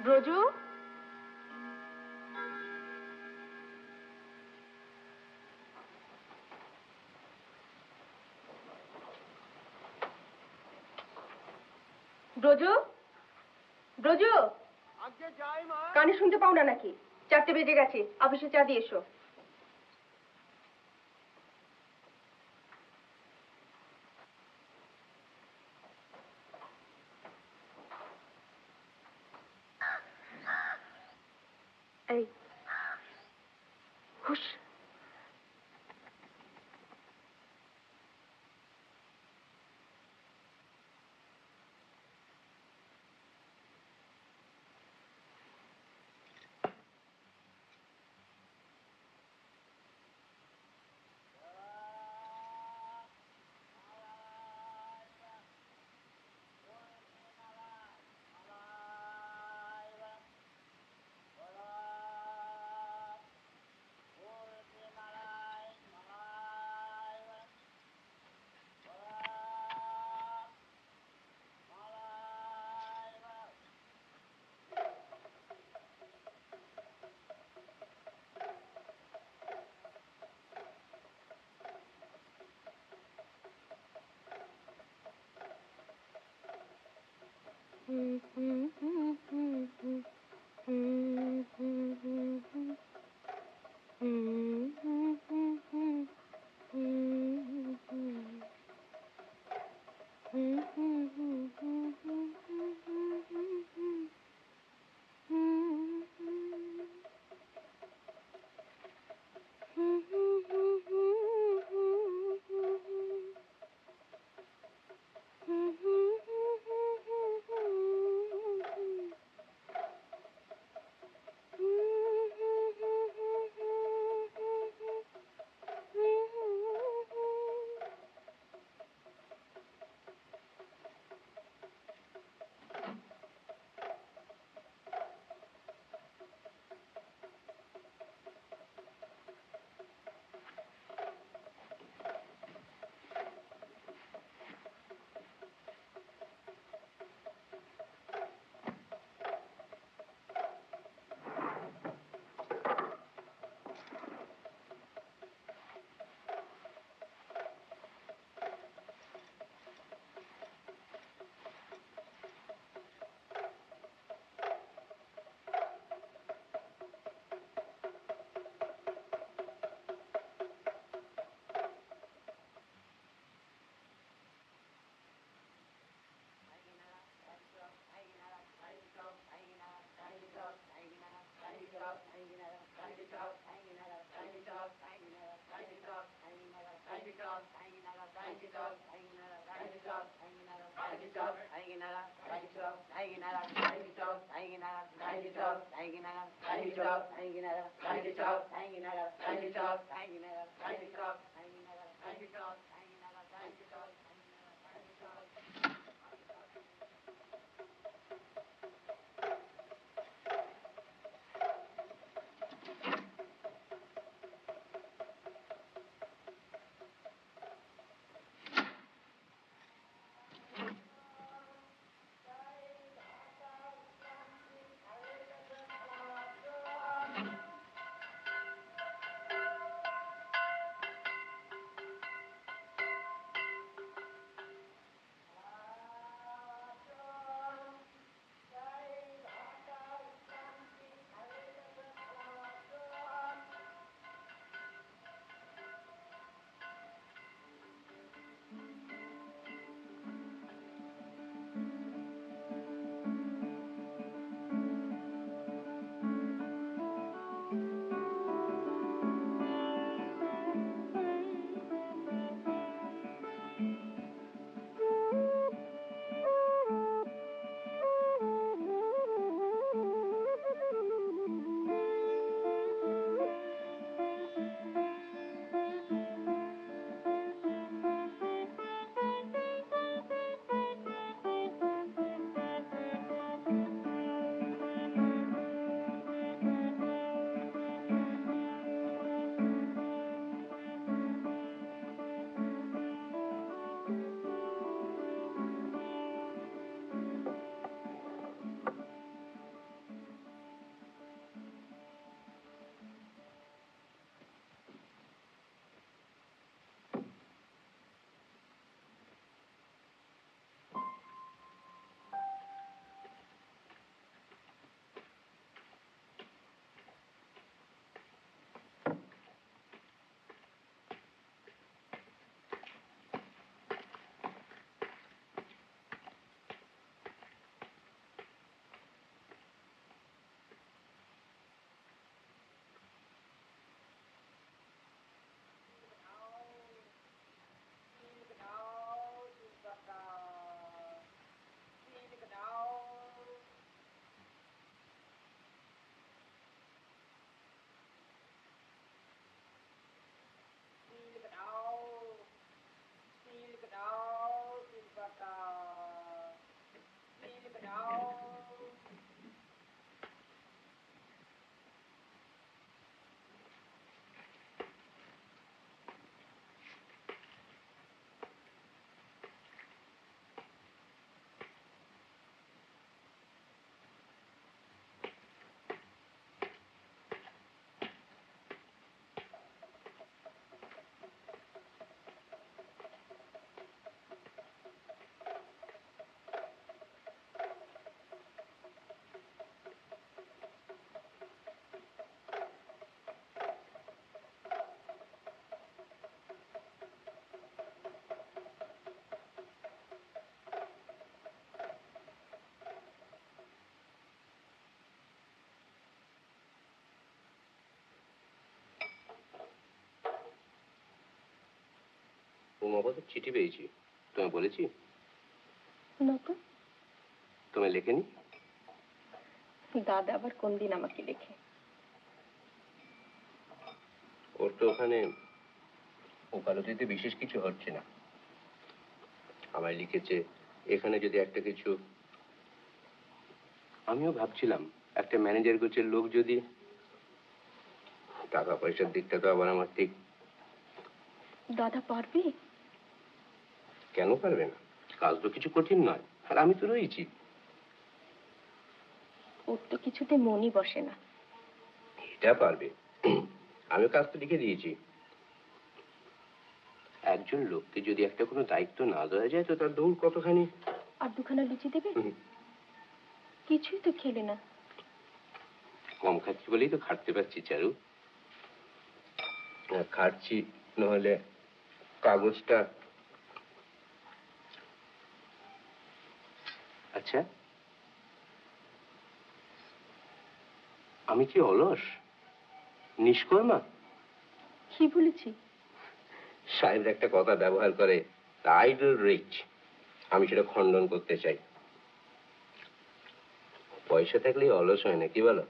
ব্রজু, ব্রজু, ব্রজু, কানে শুনতে পাও না নাকি? 4টে বেজে গেছে, অফিসে চা দিয়ে এসো। এই হুশ। উমাপদের চিঠি পেয়েছি। তোমায় বলেছি? না তো। তোমায় লেখেনি? দাদা আবার কোন দিন আমাকে লেখে? ওর তো ওখানে ওকালতিতে বিশেষ কিছু হচ্ছে না। আমায় লিখেছে এখানে যদি একটা কিছু, আমিও ভাবছিলাম একটা ম্যানেজার গোছের লোক যদি, টাকা পয়সার দিকটা তো আবার আমার ঠিক। দাদা পারবে? কেন পারবে না? কাজ তো কিছু কঠিন নয়, আর আমি তো রয়েছি। ওর তো কিছুতে মনই বসে না। এটা পারবে। আমিও কাজ তো লিখে দিয়েছি। একজন লোককে যদি একটা কোনো দায়িত্ব না দেওয়া যায় তো তার দৌড় কতখানি। আর দুখানা লুচি দেবে? কিছুই তো খেলে না। কম খাচ্ছি বলেই তো খাটতে পারছি চারু। খাটছি নহলে কাগজটা। আচ্ছা, আমি কি অলস, নিষ্কর্মা? কি বলেছি? সাহেব একটা কথা ব্যবহার করে, আইডল রিচ। আমি সেটা খণ্ডন করতে চাই। পয়সা থাকলে অলস হয় না, কি বলো?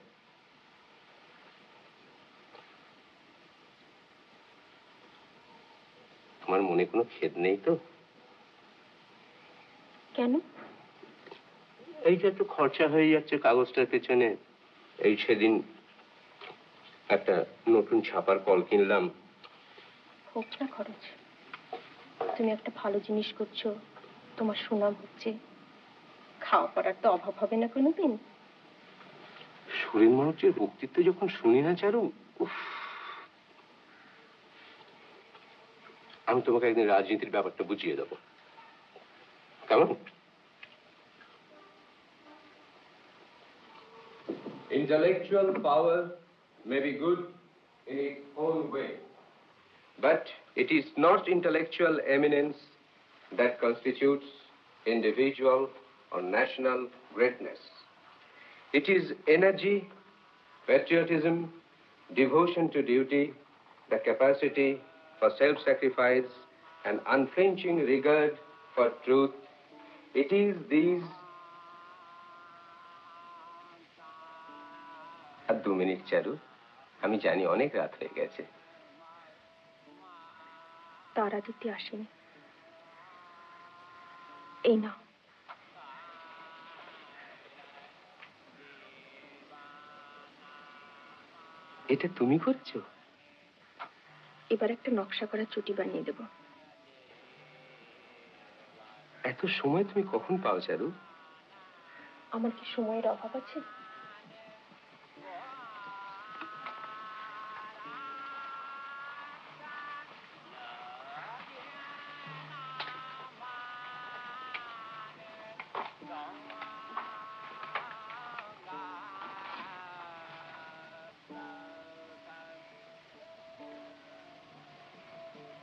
তোমার মনে কোনো খেদ নেই তো? কেন? এইটা একটু খরচা হয়ে যাচ্ছে কাগজটার পেছনে। এই সেদিন একটা নতুন ছাপার কল কিনলাম। হোক না খরচ, তুমি একটা ভালো জিনিস করছো, তোমার সুনাম হচ্ছে, খাওয়া পড়ার তো অভাব হবে না কোনোদিন। সুরেন মানুষের বক্তৃত্ব যখন শুনি না চারু, আমি তোমাকে একদিন রাজনীতির ব্যাপারটা বুঝিয়ে দেবো, কেমন? Intellectual power may be good in its own way, but it is not intellectual eminence that constitutes individual or national greatness. It is energy, patriotism, devotion to duty, the capacity for self-sacrifice, and unflinching regard for truth. It is these. আর 2 minute Charu, আমি জানি অনেক রাত হয়ে গেছে। তারা দিতে আসেনি। এই না, এটা তুমি করছো? এবার একটা নকশা করা চুটি বানিয়ে দেব। এত সময় তুমি কখন পাও চারু? আমার কি সময়ের অভাব আছে?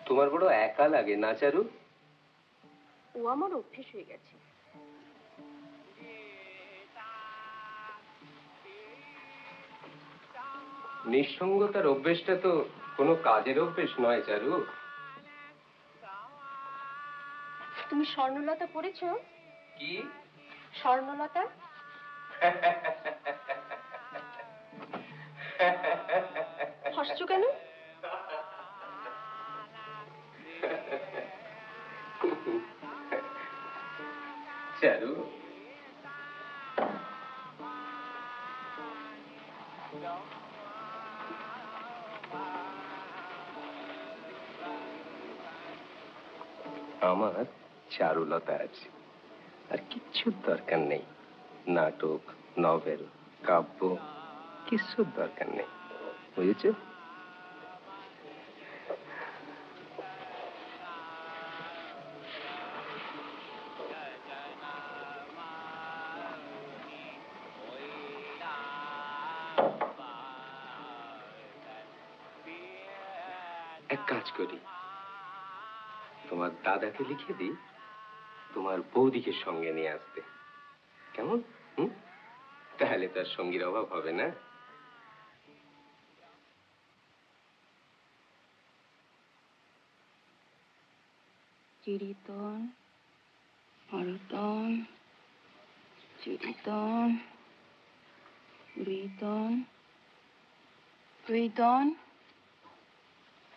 তোমার বড় একা লাগে না চারু? ও আমার অভ্যেস হয়ে গেছে। নিঃসঙ্গতার অভ্যেসটা তো কোনো কাজের অভ্যেস নয় চারু। তুমি স্বর্ণলতা পড়েছো? কি? স্বর্ণলতা? হাসছো কেন? চারু, আমার চারুলতা আছে, আর কিচ্ছুর দরকার নেই। নাটক, নভেল, কাব্য, কিচ্ছুর দরকার নেই, বুঝেছো? এক কাজ করি, তোমার দাদাকে লিখে দিই তোমার বৌদিকে সঙ্গে নিয়ে আসতে, কেমন? তাহলে তার সঙ্গীর অভাব হবে না। চিরিতন, হরতন, চিরিতন, রুইতন, রুইতন,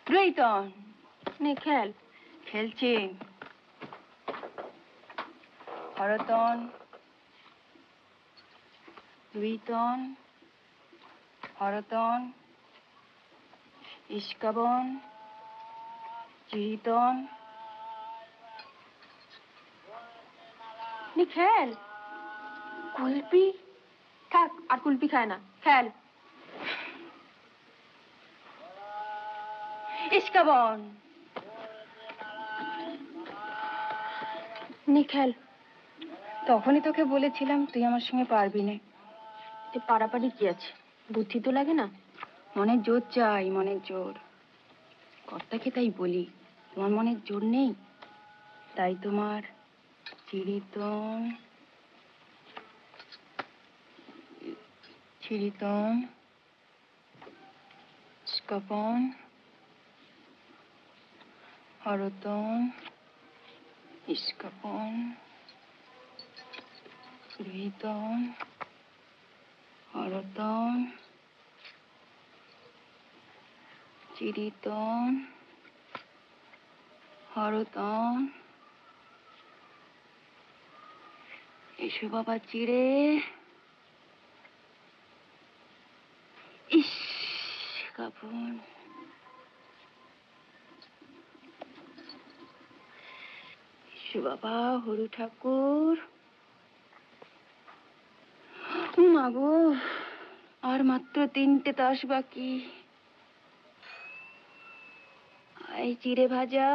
রুইতন। নে খেল। খেলছি। হরতন, রুইতন, হরতন, ইস্কাবন, চিরিতন। নে খেল। কুলপি? থাক, আর কুলপি খায় না, খেল। ইস্কাবন। নে খেল। তখনই তোকে বলেছিলাম তুই আমার সঙ্গে পারবি না। পারাপারি কি আছে, বুদ্ধি তো লাগে না? মনের জোর চাই, মনের জোর। কর্তাকে তাই বলি, তোমার মনের জোর নেই, তাই তোমার চিরিতন, চিরিতন, স্কাপন, হরতন, ইস্কাপন, রুইতন, হরতন, চিরিতন, হরতন। এসো বাবা চিড়ে। ইস কাপন। এসো বাবা হরু ঠাকুর। মাগো, আর মাত্র 3টে তাস বাকি। এই চিড়ে ভাজা।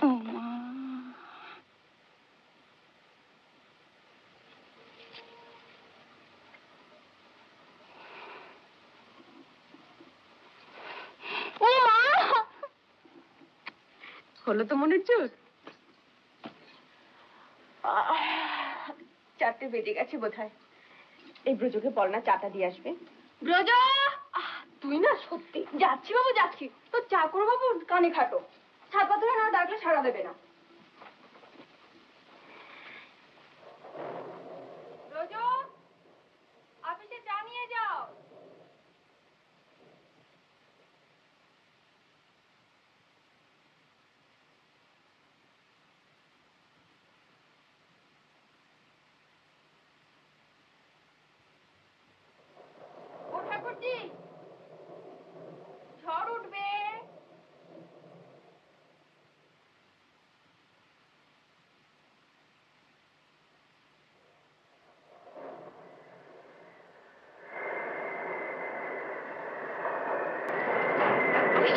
ও মা, ও মা! হলো তো মনের জোর? 4টে বেজে গেছে বোধহয়। এই ব্রজকে বল না চাটা দিয়ে আসবে। ব্রজ! তুই না সত্যি। যাচ্ছি বাবু, যাচ্ছি। তো চা করো বাবু, কানে খাটো। ছাপা ধরে না ডাকলে সাড়া দেবে না। ব্রজ, অফিসে চা নিয়ে যাও। ও ঠাকুরজি, ঝড় উঠবে।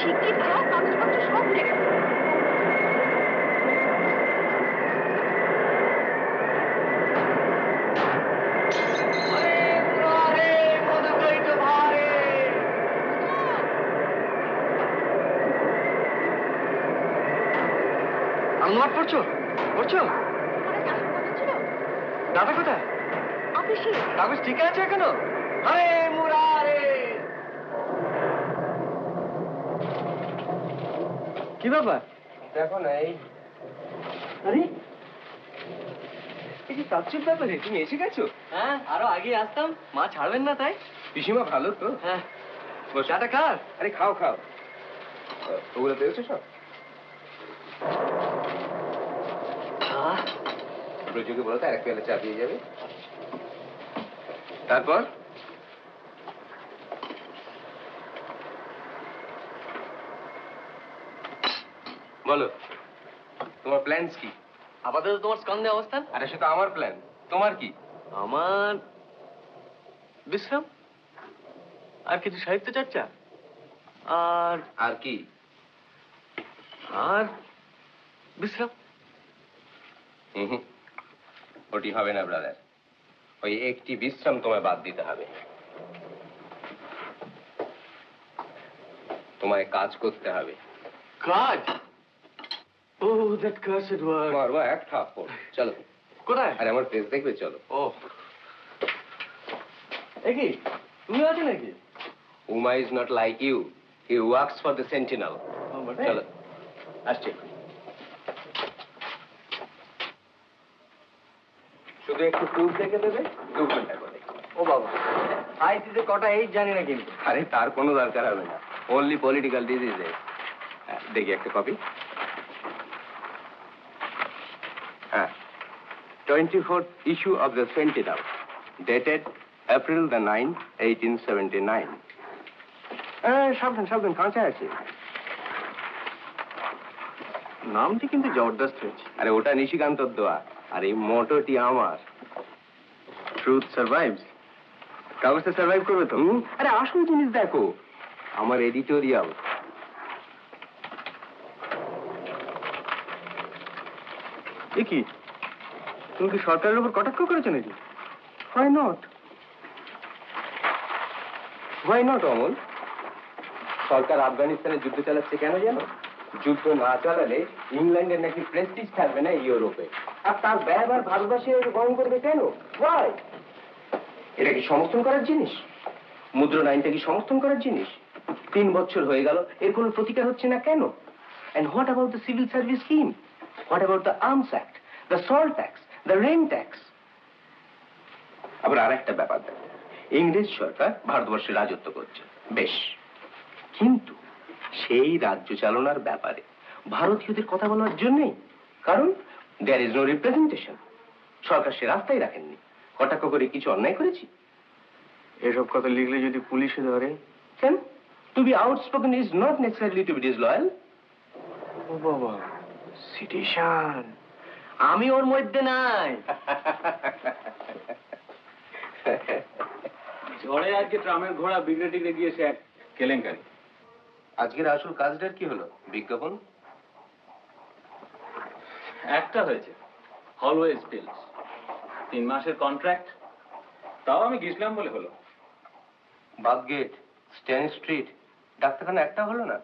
শিগগির যাও, কাগজপত্র সব উঠে গেছে। আলমার পড়ছো? পড়ছো? তোমার কাগজ কথা ছিল? দাদা কোথায়? অফিসে। কাগজ ঠিক আছে এখনো? আরে মুরারে! কি ব্যাপার? দেখো না এই আরে এই যে তাচ্ছুর ব্যাপারে তুমি এসে গেছো? হ্যাঁ, আরো আগে আসতাম, মা ছাড়বেন না তাই। পিসিমা ভালো তো? হ্যাঁ। বসো। চাটা কার? আরে খাও খাও। ওগুলো পেয়েছো সব? ব্রজকে বলো তো 1 পেয়ালা চা দিয়ে যাবে। তারপর বলো, তোমার প্ল্যানস কি? আপাতত তোমার স্কন্ধে অবস্থান। আরে সেটা আমার প্ল্যান, তোমার কি? আমার বিশ্রাম, আর কিছু সাহিত্য চর্চা, আর আর কি? আর বিশ্রাম। হুম, ওটি হবে না ব্রাদার। ওই একটি বিশ্রাম তোমায় বাদ দিতে হবে। তোমায় কাজ করতে হবে। কাজ? ও দ্যাট কার্সড ওয়ার্ড। মারবো এক থাপ্পড়। চলো। কোথায়? আরে আমার ফেস দেখবে, চলো। ও কি তুমি আছো নাকি? Uma is not like you, he works for the Sentinel. চলো। আসছি। শুধু একটু প্রুফ দেখে দেবে, 2 ঘন্টা করে। ও বাবা, আইসিতে কটা এইট জানি না কিন্তু। আরে তার কোনো দরকার হবে না, অনলি পলিটিক্যাল ডিজিজে। দেখি একটা কপি। হ্যাঁ, 24th issue of the Sentinel, dated April the 9th, 1879. সাবধান সাবধান, কাঁচা আছে। নামটি কিন্তু জবরদস্ত হয়েছে। আরে ওটা নিশিকান্তর দোয়া, আর এই মোটোটি আমার। ট্রুথ সার্ভাইভস। কাগজটা সার্ভাইভ করবে তো? আরে আসল জিনিস দেখো, আমার এডিটোরিয়াল। এ কি, তুমি কি সরকারের উপর কটাক্ষ করেছো নাকি? Why not? Why not, Amal? সরকার আফগানিস্তানে যুদ্ধ চালাচ্ছে কেন জানো? যুদ্ধ না চালালে ইংল্যান্ডের নাকি প্রেস্টিজ থাকবে না ইউরোপে, আর তার ব্যবহার ভারতবাসীরা গ্রহণ করবে কেন? Why? এটা কি সমর্থন করার জিনিস? মুদ্রণ আইনটা কি সমর্থন করার জিনিস? 3 বছর হয়ে গেল, এর কোনো প্রতিকার হচ্ছে না কেন? And what about the civil service scheme? What about the Arms Act, the salt tax, the rent tax? আবার আরেকটা ব্যাপার দেখো, ইংরেজ সরকার ভারতবর্ষে রাজত্ব করছে, বেশ, কিন্তু সেই রাজ্য চালনার ব্যাপারে ভারতীয়দের কথা বলার জন্যই, কারণ দেয়ার ইজ নো রিপ্রেজেন্টেশন। সরকার সে রাস্তায় রাখেননি। কটাক্ষ করে কিছু অন্যায় করেছি? এসব কথা লিখলে যদি পুলিশে ধরে? কেন? To be outspoken is not necessarily to be disloyal. ও বাবা, সিটিশন। আমি ওর মধ্যে নাই। ঝড়ে আজকে ট্রামের ঘোড়া বিগড়ে টিগড়ে গিয়েছে এক কেলেঙ্কারি। আজকের আসল কাজটার কি হলো? বিজ্ঞাপন একটা হয়েছে, অলওয়েজ বিলস, 3 মাসের কন্ট্রাক্ট, তাও আমি গেছিলাম বলে হলো। বাথগেট, স্ট্যান স্ট্রিট, ডাক্তারখানা একটা হলো না।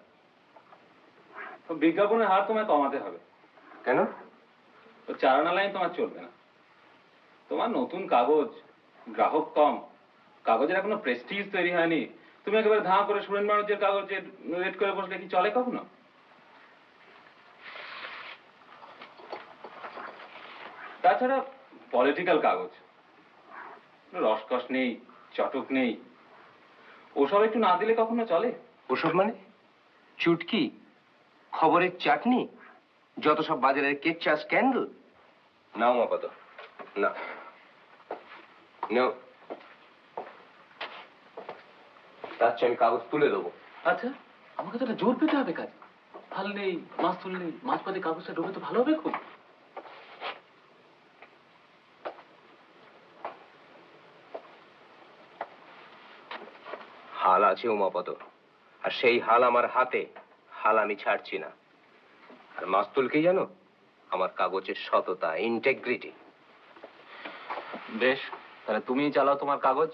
তো বিজ্ঞাপনের হার তোমায় কমাতে হবে। কেন? তো চালানা লাইন তোমার চলবে না। তোমার নতুন কাগজ, গ্রাহক কম, কাগজের এখনো প্রেস্টিজ তৈরি হয়নি। তুমি একেবারে ধাঁ করে সুরেন মানুষের কাগজে রেড করে বসলে কি চলে কখনো? তাছাড়া পলিটিক্যাল কাগজ, রসকস নেই, চটক নেই, ওসব একটু না দিলে কখনো চলে? ওসব মানে চুটকি, খবরের চাটনি, যত সব বাজারের কেচ্চা স্ক্যান্ডাল। নাও মাপাত না, নাও, তার চেয়ে আমি কাগজ তুলে দেবো। আচ্ছা, আমাকে তো একটা জোর পেতে হবে কাজ। হাল নেই, মাছ তুল নেই, মাছ পাতে কাগজটা ঢোকে তো ভালো হবে খুব। হাল আছে উমাপদ, আর সেই হাল আমার হাতে, হাল আমি ছাড়ছি না। আর মাস্তুল কি জানো? আমার কাগজের সততা, ইন্টেগ্রিটি। বেশ, তাহলে তুমিই চালাও তোমার কাগজ।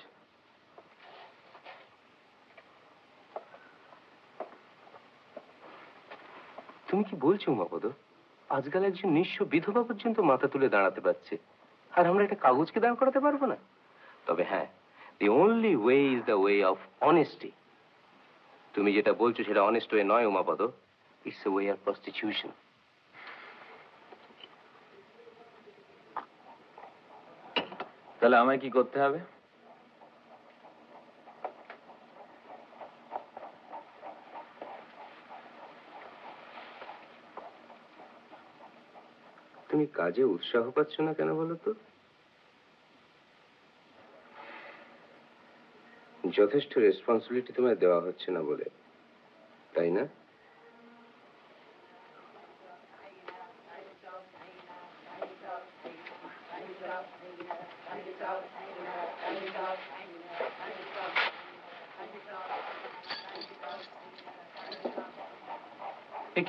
তুমি কি বলছো উমাপদ? আজকাল একজন নিঃস্ব বিধবা পর্যন্ত মাথা তুলে দাঁড়াতে পারছে, আর আমরা একটা কাগজকে দাঁড় করাতে পারবো না? তবে হ্যাঁ, the only way is the way of honesty. তুমি যেটা বলছো সেটা অনেস্ট ওয়ে নয় Umapada, it's a way of prostitution. তাহলে আমায় কি করতে হবে? তুমি কাজে উৎসাহ পাচ্ছ না কেন বলো তো? যথেষ্ট রেসপন্সিবিলিটি তোমায় দেওয়া হচ্ছে না বলে, তাই না?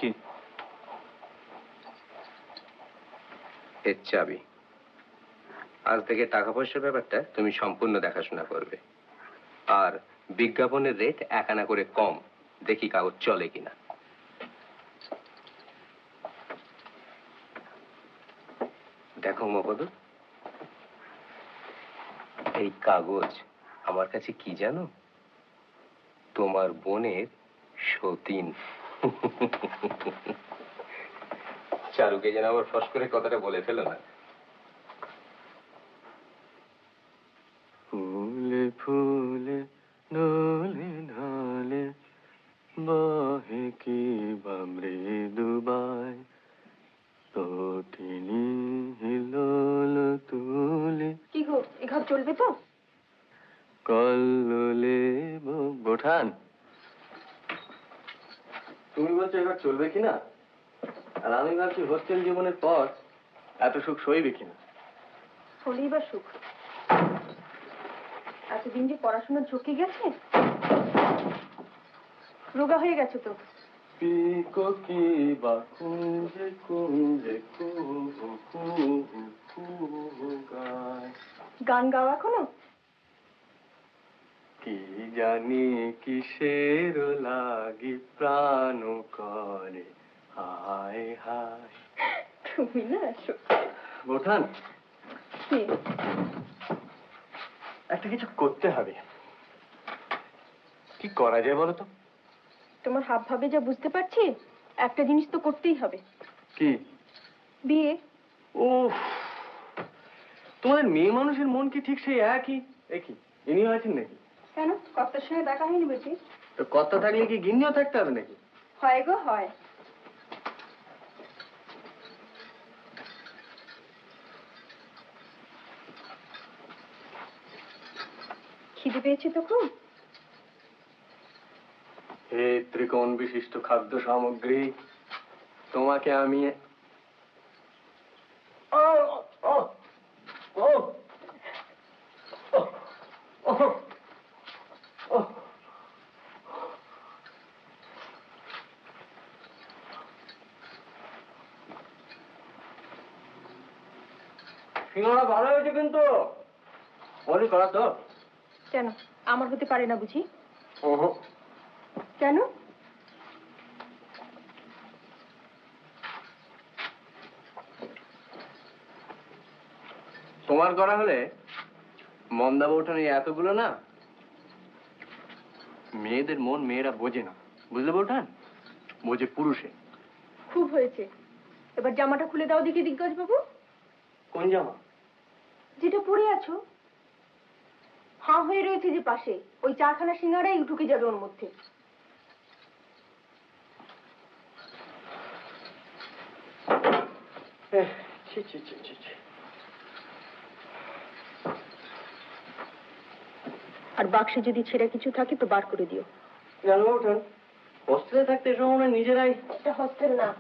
কি এর চাবি। আজ থেকে টাকা পয়সার ব্যাপারটা তুমি সম্পূর্ণ দেখাশোনা করবে, আর বিজ্ঞাপনের রেট 1 আনা করে কম, দেখি কাগজ চলে কিনা। দেখো উমাপদ, এই কাগজ আমার কাছে কি জানো? তোমার বোনের সতীন। চারুকে যেন আবার ফস করে কথাটা বলে ফেলো না। ফুলে ফুলে ঢলে ঢলে বহে কি বা মৃদুবায় তটিনী হিলোল তুলে কি গো, এ ঘর চলবে তো? কল্লোলে বোঠান, তুমি বলছো এবার চলবে কিনা, আর আমি ভাবছি হোস্টেল জীবনের পর এত সুখ সইবে কিনা। হলেই বা সুখ। এতদিন যে পড়াশোনা ঝুঁকে গেছে, রোগা হয়ে গেছে তো। পিকো কি বা কুঞ্জে কুঞ্জে কুহু কুহু কুহু গায়। গান গাও এখনো? কি জানি কিসের লাগি প্রাণ করে হায় হায়। তুমি না বোঠান, কি? একটা কিছু করতে হবে। কি করা যায় বলো তো? তোমার হাব ভাবে যা বুঝতে পারছি, একটা জিনিস তো করতেই হবে। কি? বিয়ে। উফ, তোমাদের মেয়ে মানুষের মন কি ঠিক সেই একই? একই ইনিও আছেন নাকি? কেন, কর্তার সঙ্গে দেখা হয়নি বুঝি? তো কর্তা থাকলে কি গিন্নিও থাকতে হবে নাকি? হয় গো হয়। খিদে পেয়েছে তো খুব? হে ত্রিকোণ বিশিষ্ট খাদ্য সামগ্রী, তোমাকে আমি ও ও ও ও ও সিঙ্গাড়া ভালো হয়েছে কিন্তু বলি করা তো। কেন, আমার হতে পারে না বুঝি? ওহো, কেন? তোমার করা হলে মন্দা বউঠান এই এতগুলো না। মেয়েদের মন মেয়েরা বোঝে না, বুঝলে বউঠান, বোঝে পুরুষে। খুব হয়েছে। এবার জামাটা খুলে দাও দেখি দিগ্গজ বাবু। কোন জামা? যেটা পরে আছো। হাঁ হয়ে রয়েছে যে পাশে, ওই চারখানা সিঙ্গারাই ঢুকে যাবে ওর মধ্যে। ছি ছি ছি ছি ছি। আর বাক্সে যদি ছেঁড়া কিছু থাকে তো বার করে দিও। জানো বউঠান, হোস্টেলে থাকতে এসব আমরা নিজেরাই। এটা হোস্টেল না।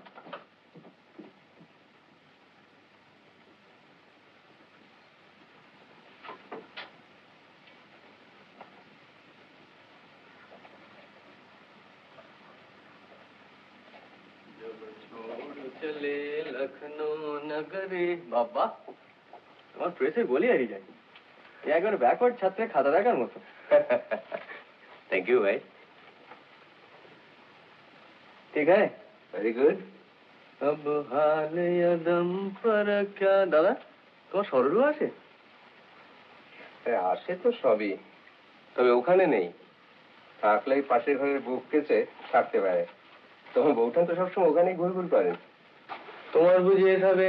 চলে লখনৌ নগরে। বাবা, তোমার প্রেসে বলি হারিয়ে যায়। একবার ব্যাকওয়ার্ড ছাত্রের খাতা দেখার মতো। থ্যাংক ইউ ভাই। ঠিক আছে, ভেরি গুড। अब हाल यदम पर क्या। দাদা, তোমার সরলু আসে? আসে তো সবই, তবে ওখানে নেই। থাকলেই পাশের ঘরের বুক কেছে থাকতে পারে। তখন বউঠান তো সবসময় ওখানেই ঘুরঘুর করেন। তোমার বুঝি এসবে?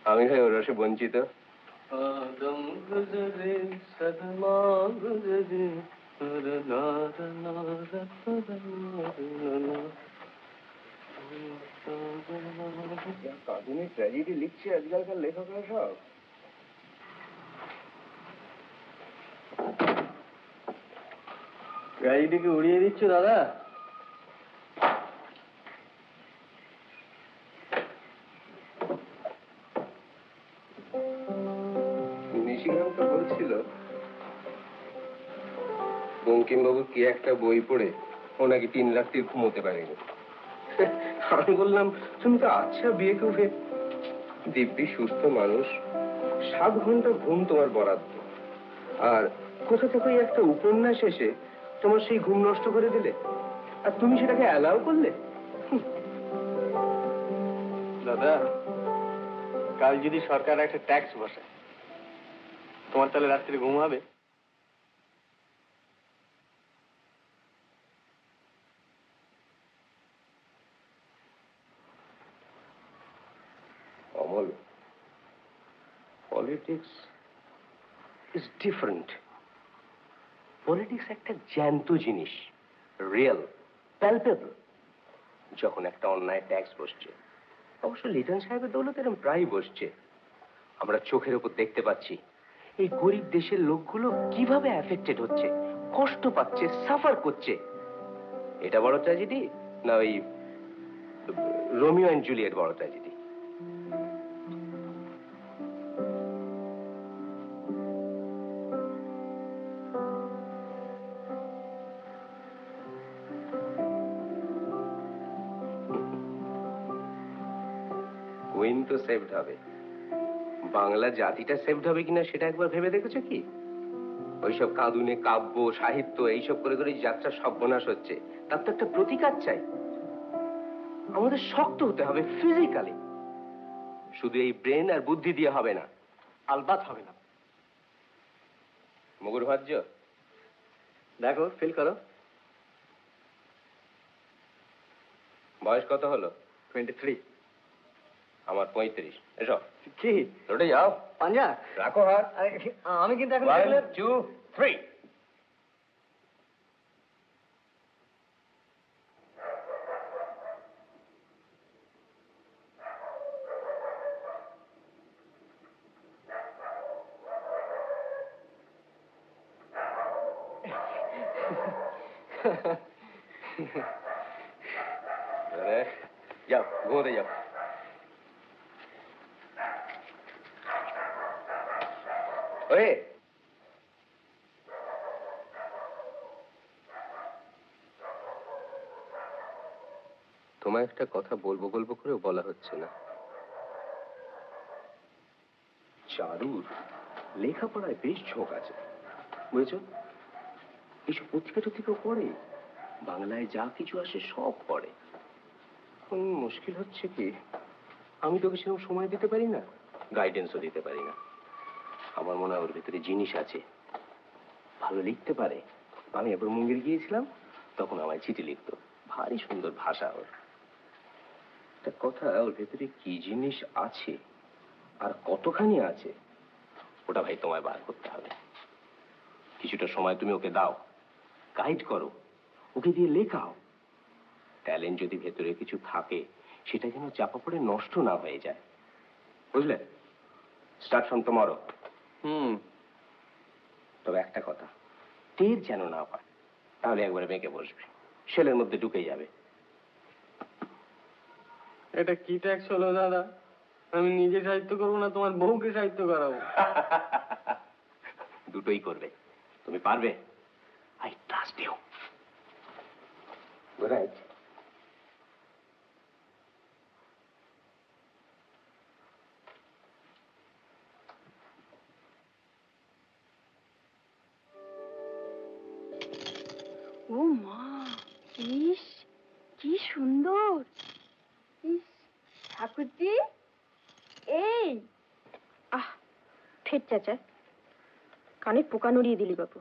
আমি ভাই ওর রসে বঞ্চিত। আদম গুজরে সদমা গুজরে কার্টুনে ট্র্যাজেডি লিখছে আজকালকার লেখকরা সব। গাড়িটিকে উড়িয়ে দিচ্ছ দাদা? নিশিকান্ত তো বলছিল বঙ্কিমবাবুর কি একটা বই পড়ে ও নাকি 3 রাত্রি ঘুমোতে পারেনি। আমি বললাম, তুমি তো আচ্ছা বিয়ে করবে, দিব্যি সুস্থ মানুষ, 7 ঘন্টা ঘুম তোমার বরাদ্দ, আর কোথা থেকে ওই একটা উপন্যাস এসে তোমার সেই ঘুম নষ্ট করে দিলে, আর তুমি সেটাকে অ্যালাউ করলে। দাদা, কাল যদি সরকার একটা ট্যাক্স বসায়, তোমার তাহলে রাত্রে ঘুম হবে? বল, পলিটিক্স ইজ ডিফারেন্ট। পলিটিক্স একটা জ্যান্ত জিনিস, রিয়েল, প্যালপেবল। যখন একটা অন্যায় ট্যাক্স বসছে, অবশ্য লিটন সাহেবের দৌলতে এরকম প্রায়ই বসছে, আমরা চোখের উপর দেখতে পাচ্ছি এই গরিব দেশের লোকগুলো কিভাবে অ্যাফেক্টেড হচ্ছে, কষ্ট পাচ্ছে, সাফার করছে। এটা বড় ট্র্যাজেডি না ওই রোমিও অ্যান্ড জুলিয়েট বড় ট্র্যাজেডি? কুইন তো সেভড হবে, বাংলা জাতিটা সেভড হবে কিনা সেটা একবার ভেবে দেখেছো কি? ওইসব কাঁদুনে কাব্য সাহিত্য এইসব করে করে যাত্রা সর্বনাশ হচ্ছে, তার তো একটা প্রতিকার চাই। আমাদের শক্ত হতে হবে ফিজিক্যালি, শুধু এই ব্রেন আর বুদ্ধি দিয়ে হবে না। আলবাত হবে না। মগুর ভাজ্য দেখো, ফিল করো। বয়স কত হলো? 23। আমার 35। এসো। কি রোডে যাও, পাঞ্জা রাখো হাত। আরে, আমি কিন্তু এখন 1 2 3। যাও ঘুমোতে যাও। ওরে তোমায় একটা কথা বলবো বলবো করেও বলা হচ্ছে না। চারুর লেখাপড়ায় বেশ ঝোঁক আছে, বুঝেছো? এইসব পত্রিকা টত্রিকাও পড়ে, বাংলায় যা কিছু আসে সব পড়ে। এখন মুশকিল হচ্ছে কি, আমি তোকে সেরকম সময় দিতে পারি না, গাইডেন্সও দিতে পারি না। আমার মনে হয় ওর ভিতরে জিনিস আছে, ভালো লিখতে পারে। আমি একবার মুঙ্গের গিয়েছিলাম, তখন আমায় চিঠি লিখতো, ভারী সুন্দর ভাষা ওর। একটা কথা, ওর ভেতরে কি জিনিস আছে আর কতখানি আছে, ওটা ভাই তোমায় বার করতে হবে। কিছুটা সময় তুমি ওকে দাও, গাইড করো, ওকে দিয়ে লেখাও। ট্যালেন্ট যদি ভেতরে কিছু থাকে, সেটা যেন চাপা পড়ে নষ্ট না হয়ে যায়, বুঝলে? Start from tomorrow. তবে একটা কথা, টের যেন না পায়, তাহলে একবারে মেয়েকে বসবে, শেলের মধ্যে ঢুকে যাবে। এটা কি ট্যাক্স হলো দাদা? আমি নিজে সাহিত্য করবো না তোমার বউকে সাহিত্য করাবো? দুটোই করবে, তুমি পারবে। I trust you. Good night. ও মা, ইস কি সুন্দর! ইস ঠাকুরজি, এই আহ ফের চাচা, কানে পোকা নড়িয়ে দিলি বাবু।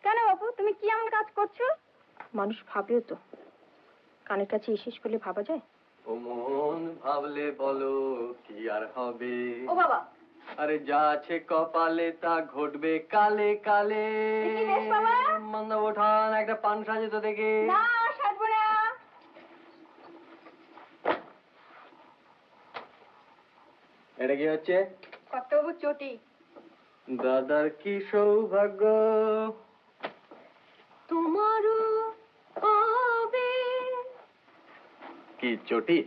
কেন বাবু, তুমি কি এমন কাজ করছো? মানুষ ভাবেও তো, কানের কাছে ইসিস করলে ভাবা যায়? ও মন ভাবলে বলো কি আর হবে? ও বাবা, আরে যা আছে কপালে তা ঘটবে কালে কালে। কি বেশ বাবা? মন্দ ওঠান একটা পান সাজে তো দেখে। না সাজবো না। এটা কি হচ্ছে? কর্তাবাবু চটি। দাদার কি সৌভাগ্য, তোমারও হবে কি চটি?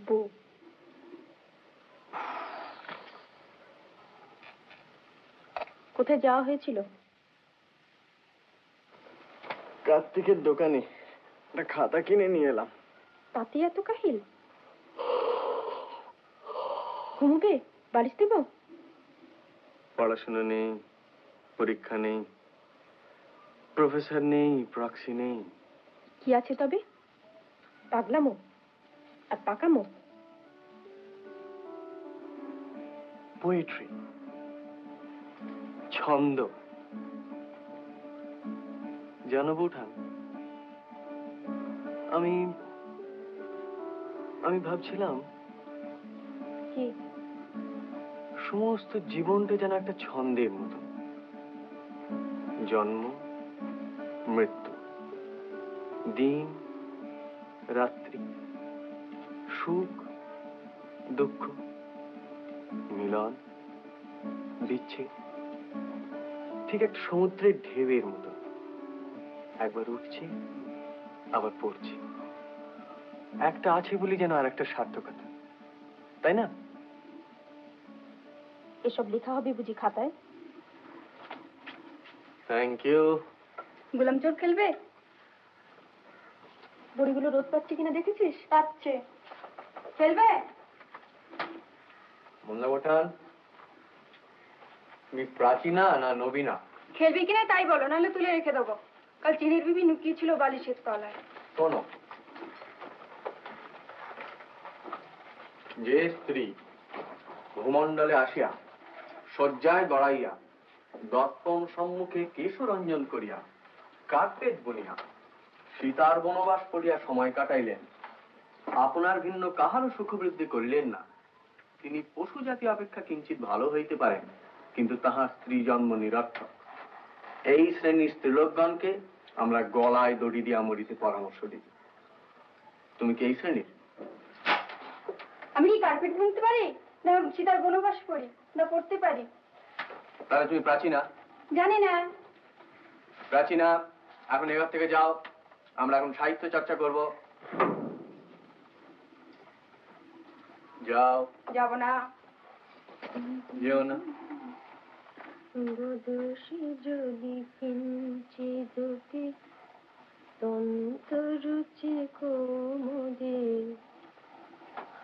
বউ। কোথায় যাওয়া হয়েছিল? কার্তিকের দোকানে একটা খাতা কিনে নিয়ে এলাম। তাতে এত কাহিল? ঘুমবে? বালিশ দেব? পড়াশোনা নেই, পরীক্ষা নেই, প্রফেসর নেই, প্রক্সি নেই। কি আছে তবে? পাগলামো আর পাকামো? পোয়েট্রি, ছন্দ। জানো বৌঠান, আমি ভাবছিলাম কি? সমস্ত জীবনটা যেন একটা ছন্দের মতো, জন্ম মৃত্যু, দিন রাত্রি, সুখ দুঃখ, মিলন বিচ্ছেদ, ঠিক একটা সমুদ্রের ঢেউয়ের মতো, একবার উঠছে আবার পড়ছে, একটা আছে বলি যেন আর একটা সার্থকতা, তাই না? এসব লেখা হবে বুঝি খাতায়? Thank you. গোলাম চোর খেলবে? বড়িগুলো রোদ পাচ্ছে কিনা দেখেছিস? পাচ্ছে। খেলবে? মোল্লা বোঠান, তুমি প্রাচীনা না নবীনা? খেলবি কিনা তাই বলো, নাহলে তুলে রেখে দেবো। কাল চিনির বিবি লুকিয়ে ছিল বালিশের তলায়। শোনো, যে স্ত্রী ভূমণ্ডলে আসিয়া শয্যায় গড়াইয়া দর্পণ সম্মুখে কেশরঞ্জন করিয়া কার্পেট বুনিয়া সীতার বনবাস করিয়া সময় কাটাইলেন, আপনার ভিন্ন কাহারও সুখবৃদ্ধি করিলেন না, তিনি পশু জাতি অপেক্ষা কিঞ্চিত ভালো হইতে পারেন, কিন্তু তাহার স্ত্রী জন্ম নিরর্থক। এই শ্রেণীর স্ত্রীলোকগণকে আমরা গলায় দড়ি দিয়া মরিতে পরামর্শ দিই। তুমি কি এই শ্রেণীর? আমি কি কার্পেট বুনতে পারি, না সীতার বনবাস করি, না পড়তে পারি? তাহলে তুমি প্রাচীনা? জানি না। প্রাচীনা, এখন এবার থেকে যাও, আমরা এখন সাহিত্য চর্চা করব। যাও। যাব না। যেও না। বদসি যদি কিঞ্চিদপি তন্তরুচি কোমদে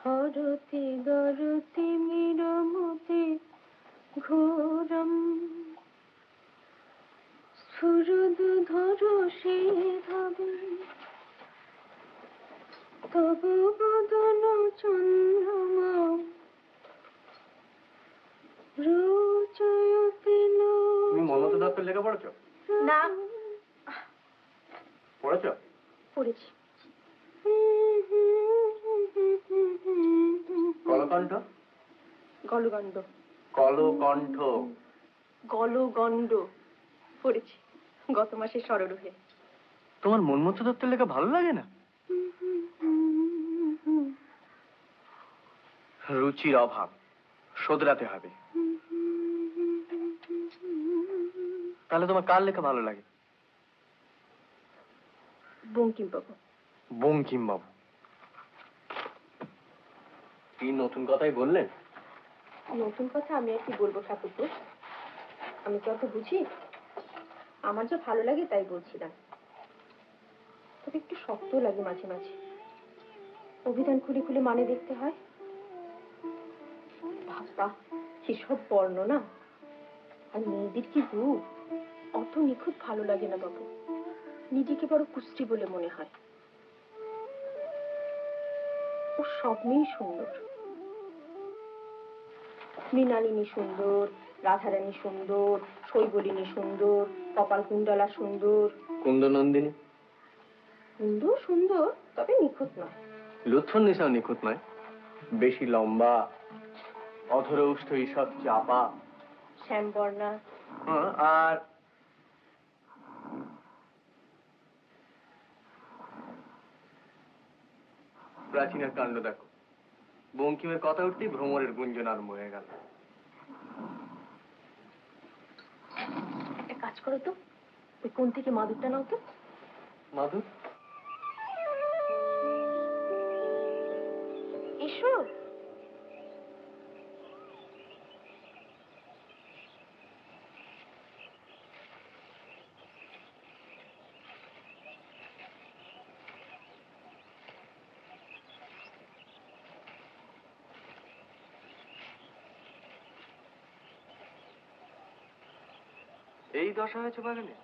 হরতি দরতি মিরমতি ঘোরম স্ফুরদু ধরসি ধবে তবু বদন চন্দ্রমা তুমি মন্মথ দত্তের লেখা পড়েছো? না। পড়েছো? পড়েছি। কলকণ্ঠ? গলগণ্ড। কলকণ্ঠ। গলগণ্ড পড়েছি গত মাসে সরোরহে। তোমার মন্মথ দত্তের লেখা ভালো লাগে না? রুচির অভাব, শোধরাতে হবে। তাহলে তোমার কার লেখা ভালো লাগে? বঙ্কিমবাবু। বঙ্কিমবাবু কি নতুন কথাই বললেন? নতুন কথা আমি আর কি বলবো ঠাকুরপো, আমি তো অত বুঝি, আমার যা ভালো লাগে তাই বলছিলাম। তবে একটু শক্ত লাগে মাঝে মাঝে, অভিধান খুলে খুলে মানে দেখতে হয়। বাবা কিসব বর্ণনা, আর মেয়েদের কি রূপ, অত নিখুঁত ভালো লাগে না বাবু, নিজেকে বড় কুষ্টি বলে মনে হয়। ও সব মেয়েই সুন্দর, মৃণালিনী সুন্দর, রাধারানী সুন্দর, শৈবলিনী সুন্দর, কপালকুণ্ডলা সুন্দর, কুন্দনন্দিনী? কুন্দ সুন্দর, তবে নিখুঁত নয়। লুৎফুন্নিসাও নিখুঁত নয়, বেশি লম্বা, অধরৌষ্ঠ ঈষৎ চাপা। শ্যামবর্ণা। আর প্রাচীনের কাণ্ড দেখো, বঙ্কিমের কথা উঠতেই ভ্রমরের গুঞ্জন আরম্ভ হয়ে গেল। একটা কাজ করো তো, ওই কোণ থেকে মাদুরটা নাও তো। মাধুর? ঈশ্বর, এই দশা হয়েছে বাগানে?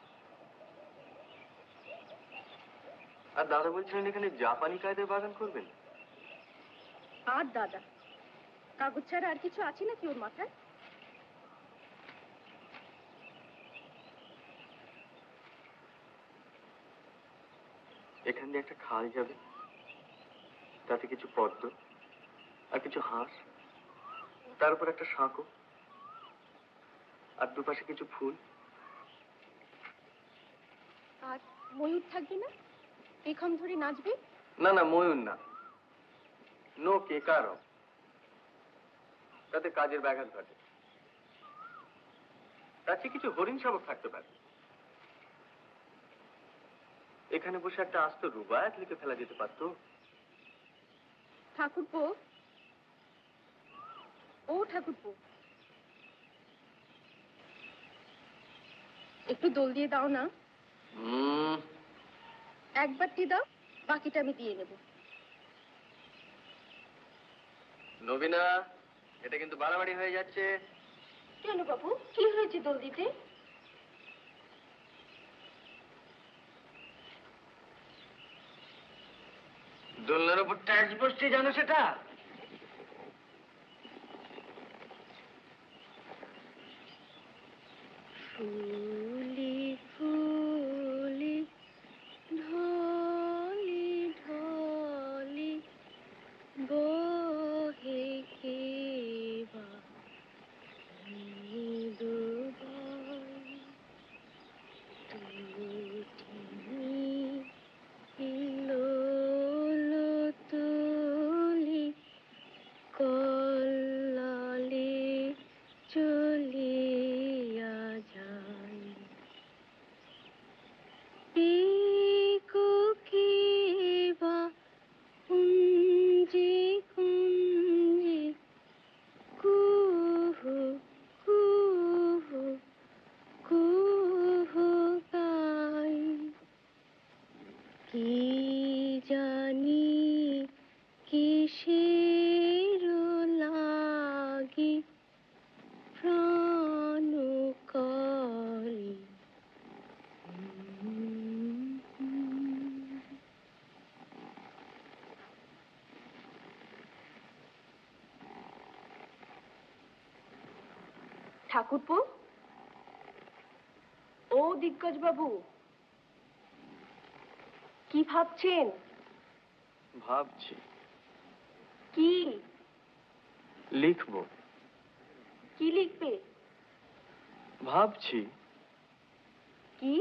আর দাদা বলছিলেন এখানে জাপানি কায়দায় বাগান করবেন? আর দাদা, কাগজ ছাড়া আর কিছু আছে নাকি ওর মাথায়? এখান দিয়ে একটা খাল যাবে, তাতে কিছু পদ্ম আর কিছু হাঁস তার উপর একটা শাঁখো, আর দুপাশে কিছু ফুল। আর ময়ূর থাকবে না? পেখম ধরে নাচবে? না না, ময়ূর না, নো কেকারও, তাতে কাজের ব্যাঘাত ঘটে। তার চেয়ে কিছু হরিণ শাবক থাকতে পারে। এখানে বসে একটা আস্ত রুবায়াত লিখে ফেলা যেতে পারতো। ঠাকুরপো, ও ঠাকুরপো, একটু দোল দিয়ে দাও না। একবারটি দাও, বাকিটা আমি দিয়ে নেব। নবীনা, এটা কিন্তু বাড়াবাড়ি হয়ে যাচ্ছে। কেন বাবু, কি হয়েছে দোল দিতে? দোলনার উপর ট্যাক্স বসছে, জানো সেটা? ফুলি ফুলি ঢলি ঢলি বহে কেবা মৃদুবাই তুঠিনি ইলোল তুলি কল্লালে চলিয়া যায়। কিবা কুঞ্জি কুঞ্জি কুহু কুহু কুহু গাই। কি জানি কিসের লাগি প্রাণ করে ঠাকুরপো, ও দিগ্গজ বাবু, কি ভাবছেন? ভাবছি কি? লিখবো। কি লিখবে? ভাবছি কি?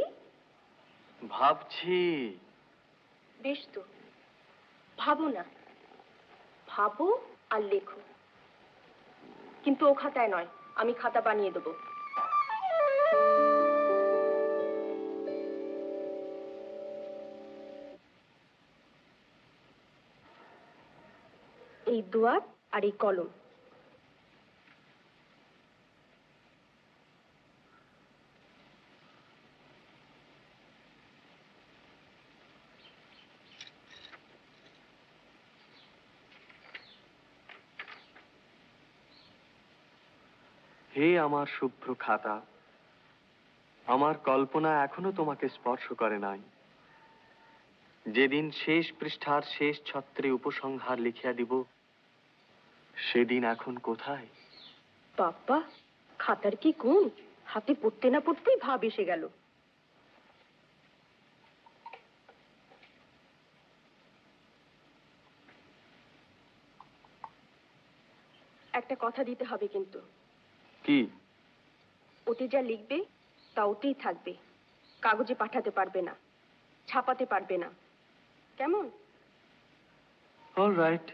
ভাবছি। বেশ তো, ভাবো না, ভাবো আর লেখো, কিন্তু ও খাতায় নয়, আমি খাতা বানিয়ে দেবো। এই দুয়ার আর এই কলম। হে আমার শুভ্র খাতা, আমার কল্পনা এখনো তোমাকে স্পর্শ করে নাই। যেদিন শেষ পৃষ্ঠার শেষ ছত্রে উপসংহার লিখিয়া দিব, সেদিন এখন কোথায়? বাবা, খাতার কি গুণ, হাতে পড়তে না পড়তেই ভাব এসে গেল। একটা কথা দিতে হবে কিন্তু। কি? ওতে যা লিখবে তা ওতেই থাকবে, কাগজে পাঠাতে পারবে না, ছাপাতে পারবে না, কেমন? All right.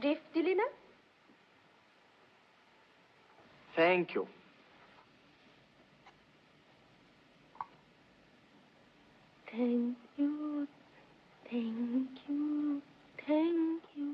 ড্রিফট দিলি না? Thank you. Thank you, thank you, thank you.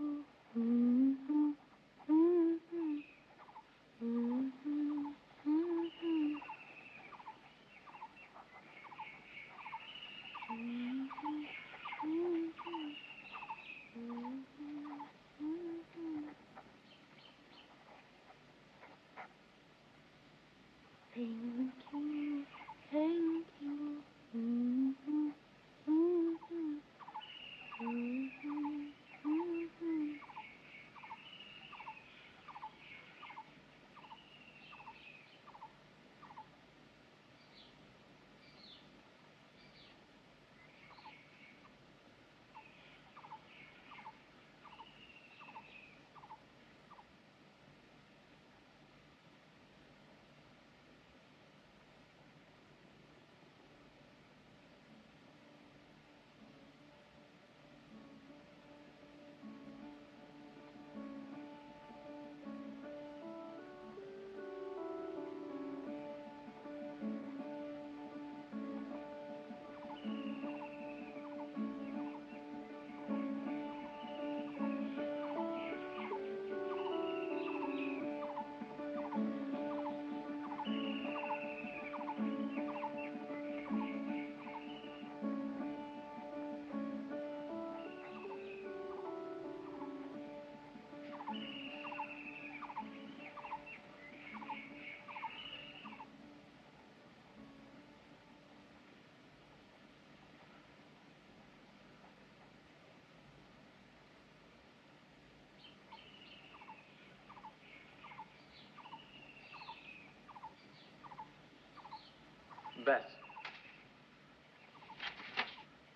ব্যাস,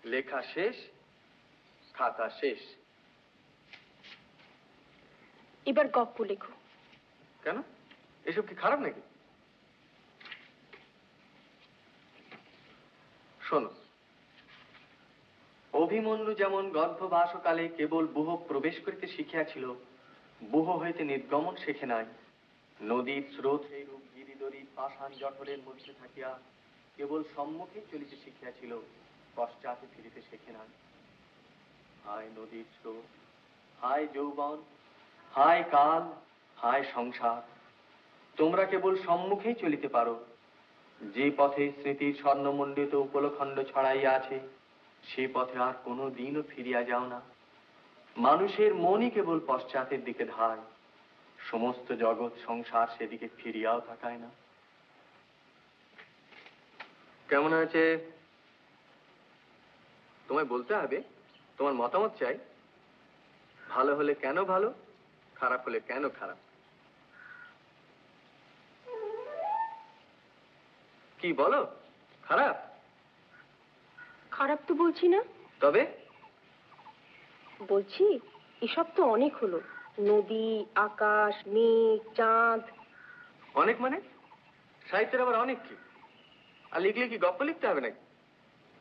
লেখা শেষ, খাতা শেষ। এবার গপ্প লেখো। কেন, এসব কি খারাপ নাকি? শোনো, অভিমন্যু যেমন গর্ভবাসকালে কেবল বুহ প্রবেশ করিতে শিখিয়াছিল, বুহ হইতে নির্গমন শেখে নাই। নদীর স্রোত এইরূপ গিরিদরি পাষাণ জঠরের মধ্যে থাকিয়া কেবল সম্মুখে চলিতে শিখিয়াছিল, পশ্চাতে ফিরিতে শেখে নাই। হায় নদীর স্রোত, হায় যৌবন, হায় কাল, হায় সংসার, তোমরা কেবল সম্মুখেই চলিতে পারো। যে পথে স্মৃতির স্বর্ণমণ্ডিত উপলখণ্ড ছড়াইয়া আছে, সে পথে আর কোনো দিনও ফিরিয়া যাও না। মানুষের মনই কেবল পশ্চাতের দিকে ধায়, সমস্ত জগৎ সংসার সেদিকে ফিরিয়াও তাকায় না। কেমন হয়েছে তোমায় বলতে হবে, তোমার মতামত চাই। ভালো হলে কেন ভালো, খারাপ হলে কেন খারাপ। কি বলো, খারাপ? খারাপ তো বলছি না। তবে বলছি এসব তো অনেক হলো, নদী, আকাশ, মেঘ, চাঁদ। অনেক মানে? সাহিত্যের আবার অনেক কি? আর লিখলে কি গপ্প লিখতে হবে নাকি?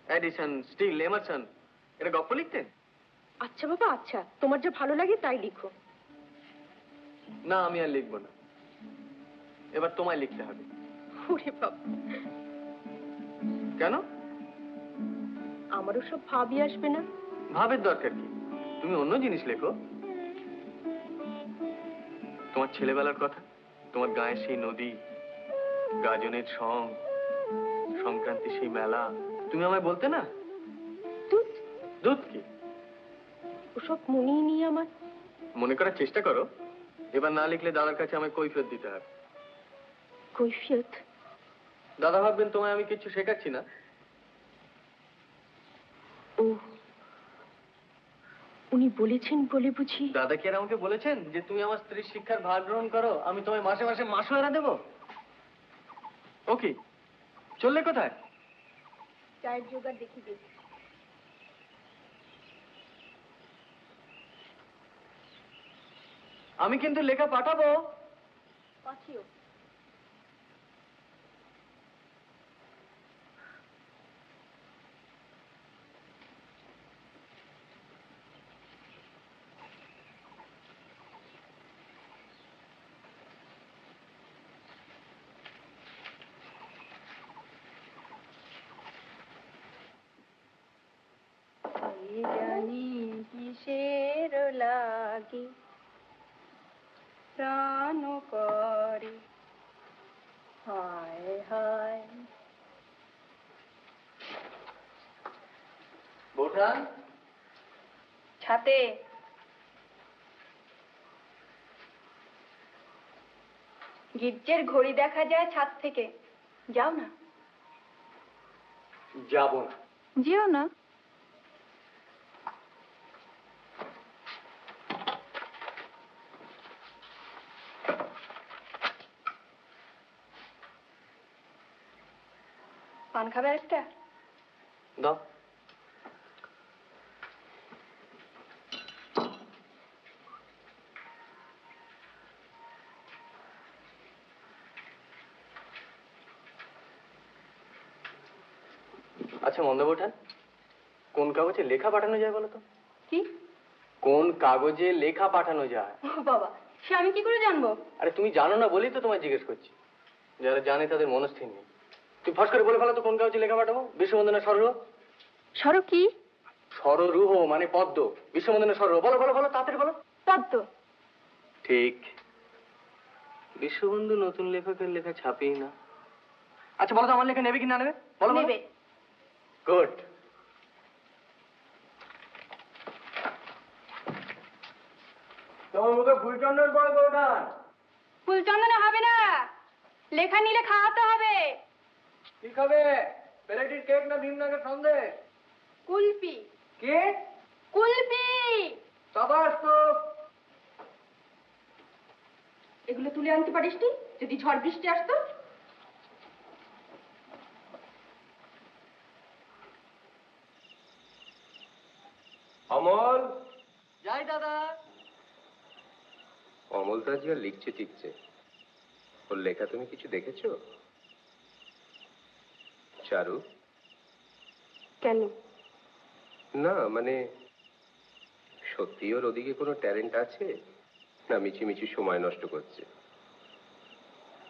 এডিসন, স্টিল, এমারসন, এটা গপ্প লিখতেন? আচ্ছা বাবা, আচ্ছা, তোমার যা ভালো লাগে তাই লিখো। না, আমি আর লিখবো না, এবার তোমায় লিখতে হবে। ওরে বাবা, কেন? আমারও সব ভাবই আসবে না। ভাবের দরকার কি, তুমি অন্য জিনিস লেখো। তোমার ছেলেবেলার কথা, তোমার গায়ে সেই নদী, গাজনের সং, সংক্রান্তি সেই মেলা, তুমি আমায় বলতে না? দুধ, দুধ কি? ওসব মনেই নিয়ে আমার। মনে করার চেষ্টা করো, এবার না লিখলে দাদার কাছে আমায় কৈফিয়ত দিতে হবে। কৈফিয়ত? দাদা ভাববেন তোমায় আমি কিছু শেখাচ্ছি না। ও, উনি বলেছেন বলে বুঝি? দাদা কি আর আমাকে বলেছেন যে তুমি আমার স্ত্রীর শিক্ষার ভার গ্রহণ করো, আমি তোমায় মাসে মাসে মাসোয়ারা দেবো? ওকে, চললে কোথায়? চায়ের জোগাড় দেখি দেখি। আমি কিন্তু লেখা পাঠাবো। পাঠিও। জানি কিসের লাগি প্রাণ করে হায় হায়। বোঠান, ছাতে গির্জের ঘড়ি দেখা যায় ছাদ থেকে, যাও না। যাবো না। যেও না। পান খাবে একটা? দাও। আচ্ছা মন্দা বোঠান, কোন কাগজে লেখা পাঠানো যায় বলো তো? কি? কোন কাগজে লেখা পাঠানো যায়? ও বাবা, সে আমি কি করে জানবো? আরে তুমি জানো না বলেই তো তোমায় জিজ্ঞেস করছি। যারা জানে তাদের মনস্থির নেই। তুই ফস করে বলে ফেলো তো কোন কাগজে লেখা পাঠাবো। বিশ্ববন্দনা সররুহ। সরো কি? সররুহ মানে পদ্ম, বিশ্ববন্দনা সররুহ। বলো বলো বলো, তাড়াতাড়ি বলো। পদ্ম। ঠিক। বিশ্ববন্ধু নতুন লেখকের লেখা ছাপেই না। আচ্ছা বলো তো আমার লেখা নেবে কি না নেবে? বলো বলো। নেবে। গুড। তোমার মুখে ফুলচন্দন পড়ে বোঠান। ফুল চন্দনে হবে না, লেখা নিলে খাওয়াতে হবে। কি খাবে? পেলেটির কেক না ভীমনগর সন্দেশ? কুলপি। কে? কুলপি। সাবাস তো। এগুলো তুলে আনতে পারিস নি? যদি ঝড় বৃষ্টি আসতো। অমল। যাই দাদা। অমল তো আজকাল লিখছে টিকছে, ওর লেখা তুমি কিছু দেখেছো? চারু? কেন? না মানে সত্যি ওর ওদিকে কোনো ট্যালেন্ট আছে, না মিছিমিছি সময় নষ্ট করছে?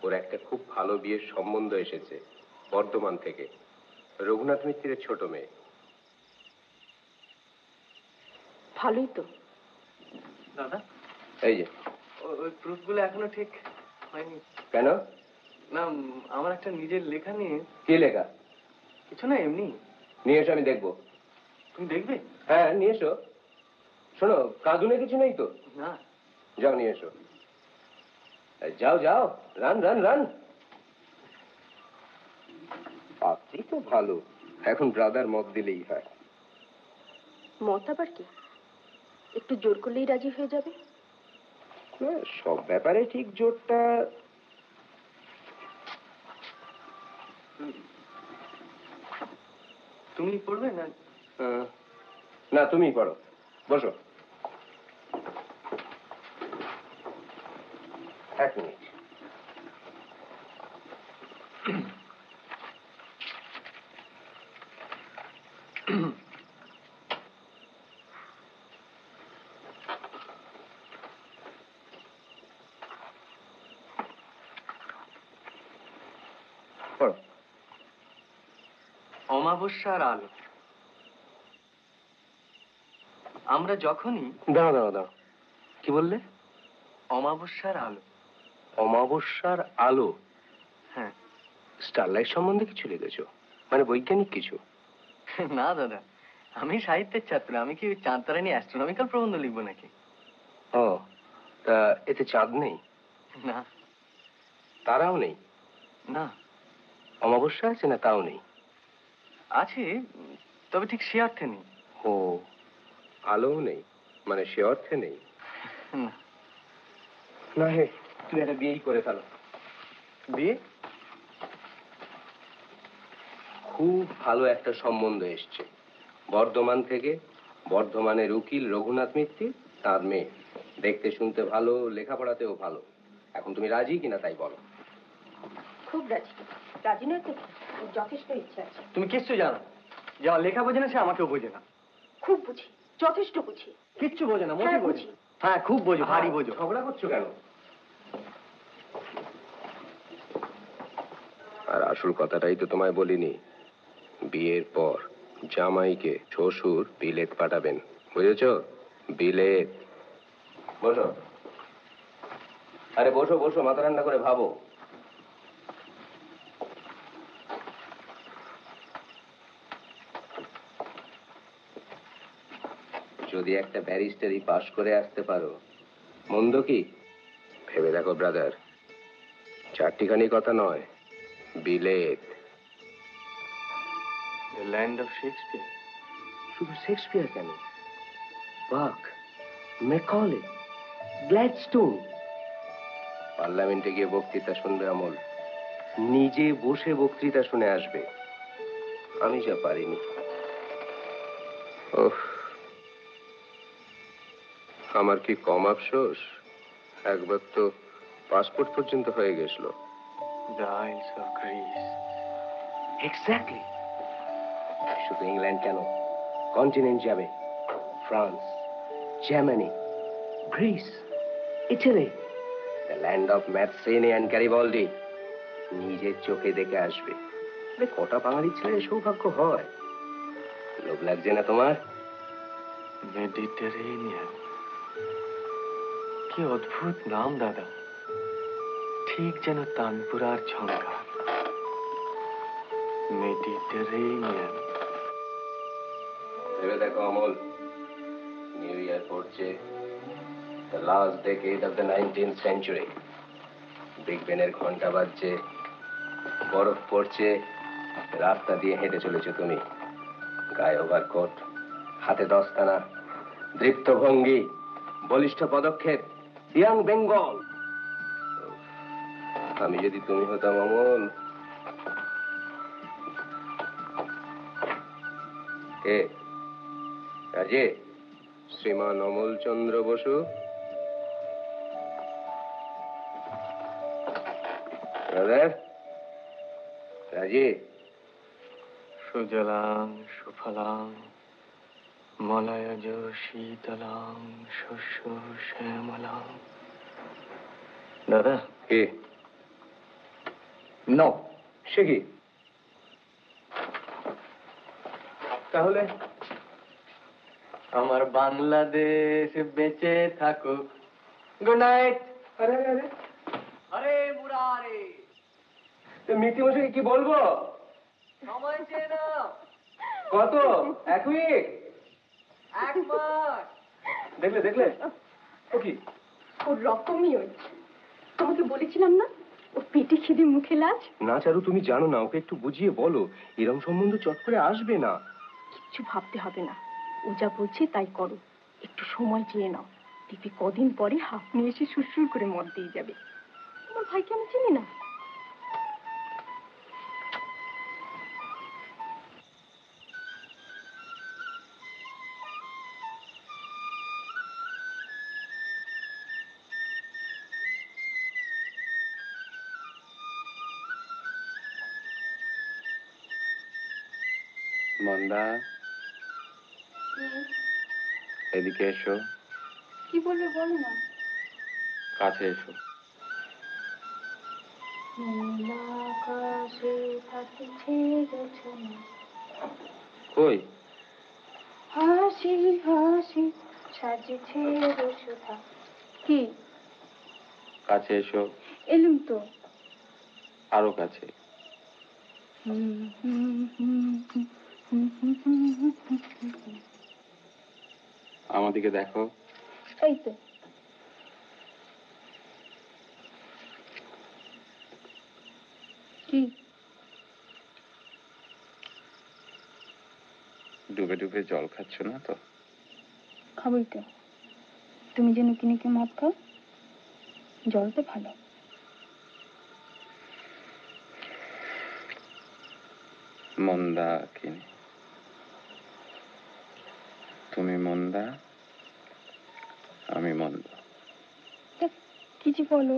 ওর একটা খুব ভালো বিয়ের সম্বন্ধ এসেছে বর্ধমান থেকে, রঘুনাথ মিত্রের ছোট মেয়ে। ভালোই তো। দাদা, এই যে ওই প্রুফগুলো এখনো ঠিক হয়নি। কেন? না, আমার একটা নিজের লেখা নিয়ে। কি লেখা? কিছু না, এমনি। নিয়ে এসো, আমি দেখবো। তুমি দেখবে? হ্যাঁ নিয়ে এসো। শোনো, কাজুনে কিছু নেই তো? না। যাও নিয়ে এসো। যাও যাও, রান রান রান। পাত্রী তো ভালো, এখন ব্রাদার মত দিলেই হয়। মত আবার কি? একটু জোর করলেই রাজি হয়ে যাবে। না, সব ব্যাপারে ঠিক জোরটা। তুমি পড়বে না? না, তুমিই পড়ো, বসো। এক মিনিট। পড়ো। অমাবস্যার আলো। আমরা যখনই। দাঁড়াও দাঁড়াও দাঁড়াও, কি বললে? অমাবস্যার আলো। অমাবস্যার আলো? হ্যাঁ। স্টারলাইট সম্বন্ধে কিছু লিখেছো? মানে বৈজ্ঞানিক কিছু? না দাদা, আমি সাহিত্যের ছাত্র, আমি কি চাঁদ তারা নিয়ে অ্যাস্ট্রোনমিক্যাল প্রবন্ধ লিখবো নাকি? ও, তা এতে চাঁদ নেই? না। তারাও নেই? না। অমাবস্যা আছে না তাও নেই? আছে, তবে ঠিক সে অর্থে নেই। ও, আলোও নেই, মানে সে অর্থে নেই? না। না হে, তুই একটা বিয়েই করে ফেলো। বিয়ে? খুব ভালো একটা সম্বন্ধ এসছে বর্ধমান থেকে, বর্ধমানের উকিল রঘুনাথ মিত্র, তার মেয়ে। দেখতে শুনতে ভালো, লেখাপড়াতেও ভালো। এখন তুমি রাজি কিনা তাই বলো। খুব রাজি। রাজি নয় তো কি? ওর যথেষ্ট ইচ্ছা আছে। তুমি কিচ্ছু জানো, যে আমার লেখা বোঝে না সে আমাকেও বোঝে না। খুব বুঝি, যথেষ্ট বুঝি। কিচ্ছু বোঝে না, মোটেই হ্যাঁ, বোঝে বুঝি। না। হ্যাঁ, খুব বোঝো, ভারী বোঝো। ঝগড়া করছো কেন? আর আসল কথাটাই তো তোমায় বলিনি। বিয়ের পর জামাইকে শ্বশুর বিলেত পাঠাবেন, বুঝেছো? বিলেত। বসো। আরে বসো বসো, মাথা ঠান্ডা করে ভাবো। যদি একটা ব্যারিস্টারি পাশ করে আসতে পারো, মন্দ কি? ভেবে দেখো ব্রাদার, চারটিখানি কথা নয়, বিলেত। The land of Shakespeare. শুধু শেক্সপিয়ার কেন, বাক, ম্যাকলে, গ্ল্যাডস্টোন। পার্লামেন্টে গিয়ে বক্তৃতা শুনবে অমল, নিজে বসে বক্তৃতা শুনে আসবে। আমি যা পারিনি। ওহ, আমার কি কম আফসোস, একবার তো পাসপোর্ট পর্যন্ত হয়ে গেছিল। The isles of Greece. Exactly. শুধু ইংল্যান্ড কেন, কন্টিনেন্ট যাবে, France, Germany, Greece, Italy, the land of Mazzini and Garibaldi. নিজের চোখে দেখে আসবে। আরে কটা বাঙালি ছেলে সৌভাগ্য হয়, লোভ লাগছে না তোমার? মেডিটেরেনিয়ান, কি অদ্ভুত নাম দাদা, ঠিক যেন তানপুরার ঝঙ্কার। মেডিটেরেনিয়ান। ভেবে দেখো অমল, নিউ ইয়ার পড়ছে, the last decade of the 19th century. Big বেনের ঘন্টা বাজছে, বরফ পড়ছে, রাস্তা দিয়ে হেঁটে চলেছো তুমি, গায়ে ওভারকোট, হাতে দস্তানা, দৃপ্ত ভঙ্গি, বলিষ্ঠ পদক্ষেপ, ইয়াং বেঙ্গল। আমি যদি তুমি হতাম অমল। কে? রাজে, শ্রীমান অমলচন্দ্র বসু, ব্রাদার রাজি? সুজলাং সুফলাং মলয়জ শীতলাং শস্য শ্যামলাং। দাদা কে? নো। সে কি? তাহলে আমার বাংলাদেশ বেঁচে থাকুক। Good night. আরে আরে আরে মুরারে, মিষ্টি মশাই কি বলবো? সময় চেয়ে নাও। কত? 1 উইক? 1 মাস। দেখলে দেখলে ও কি? ওর রকমই ওই। তোমাকে বলেছিলাম না, ওর পেটে খিদে মুখে লাজ। না চারু, তুমি জানো না, ওকে একটু বুঝিয়ে বলো, এরম সম্বন্ধ চট করে আসবে না। কিচ্ছু ভাবতে হবে না, ও যা বলছে তাই করো। একটু সময় চেয়ে নাও, দেখবি কদিন পরে হাফ নিয়ে এসে সুরসুর করে মদ দিয়ে যাবে। আমার ভাইকে আমি চিনি না। মন্দা, এদিকে এসো। কি বলবে বলো না। কাছে এসো। কই? হাসি হাসি সাজছে রসুধা। কি? কাছে এসো। এলুম তো। আরো কাছে। আমাদিকে দেখো। এই তো। কি? ডুবে ডুবে জল খাচ্ছ না তো? খাবই তো। তুমি যে নুকি নুকি মদ খাও, জল তো ভালো। মন্দা কিনে, তুমি মন্দা, আমি মন্দ। কিছু বলো।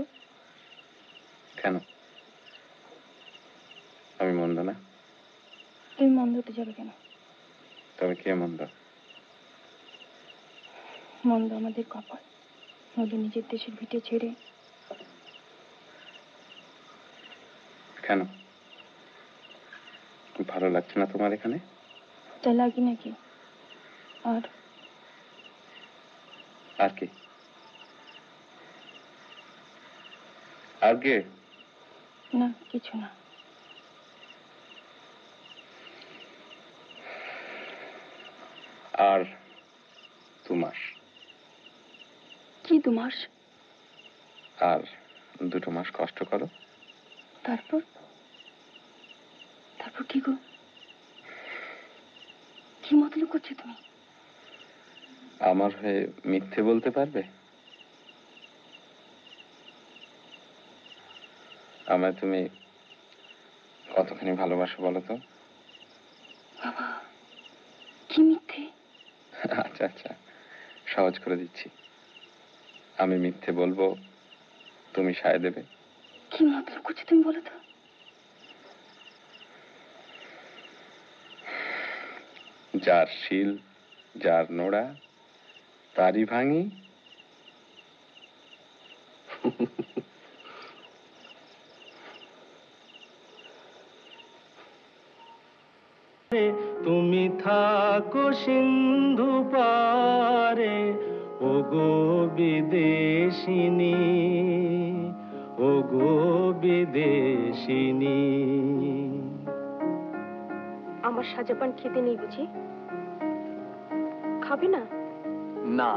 কেন? আমি মন্দ না? তুমি মন্দ হতে যাবে কেন? তবে কে মন্দ? মন্দ আমাদের কপাল, নইলে নিজের দেশের ভিটে ছেড়ে। কেন? ভালো লাগছে না তোমার এখানে? তা লাগি নাকি? আর আর কি? আর কে? না, কিছু না। আর 2 মাস। কি 2 মাস? আর 2 মাস কষ্ট করো। তারপর? তারপর কি গো? কি মতলব করছো তুমি? আমার হয়ে মিথ্যে বলতে পারবে? আমায় তুমি কতখানি ভালোবাসো বলো তো? বাবা, কি মিথ্যে? আচ্ছা আচ্ছা, সহজ করে দিচ্ছি। আমি মিথ্যে বলবো, তুমি সায় দেবে। কি মতলব করছো তুমি বলো তো? যার শিল, যার নোড়া, তারই ভাঙি। তুমি থাকো সিন্ধু পারে, ওগো বিদেশিনী, ওগো বিদেশিনী। আমার সাজাপান খেতে নেই বুঝি? খাবে না? না।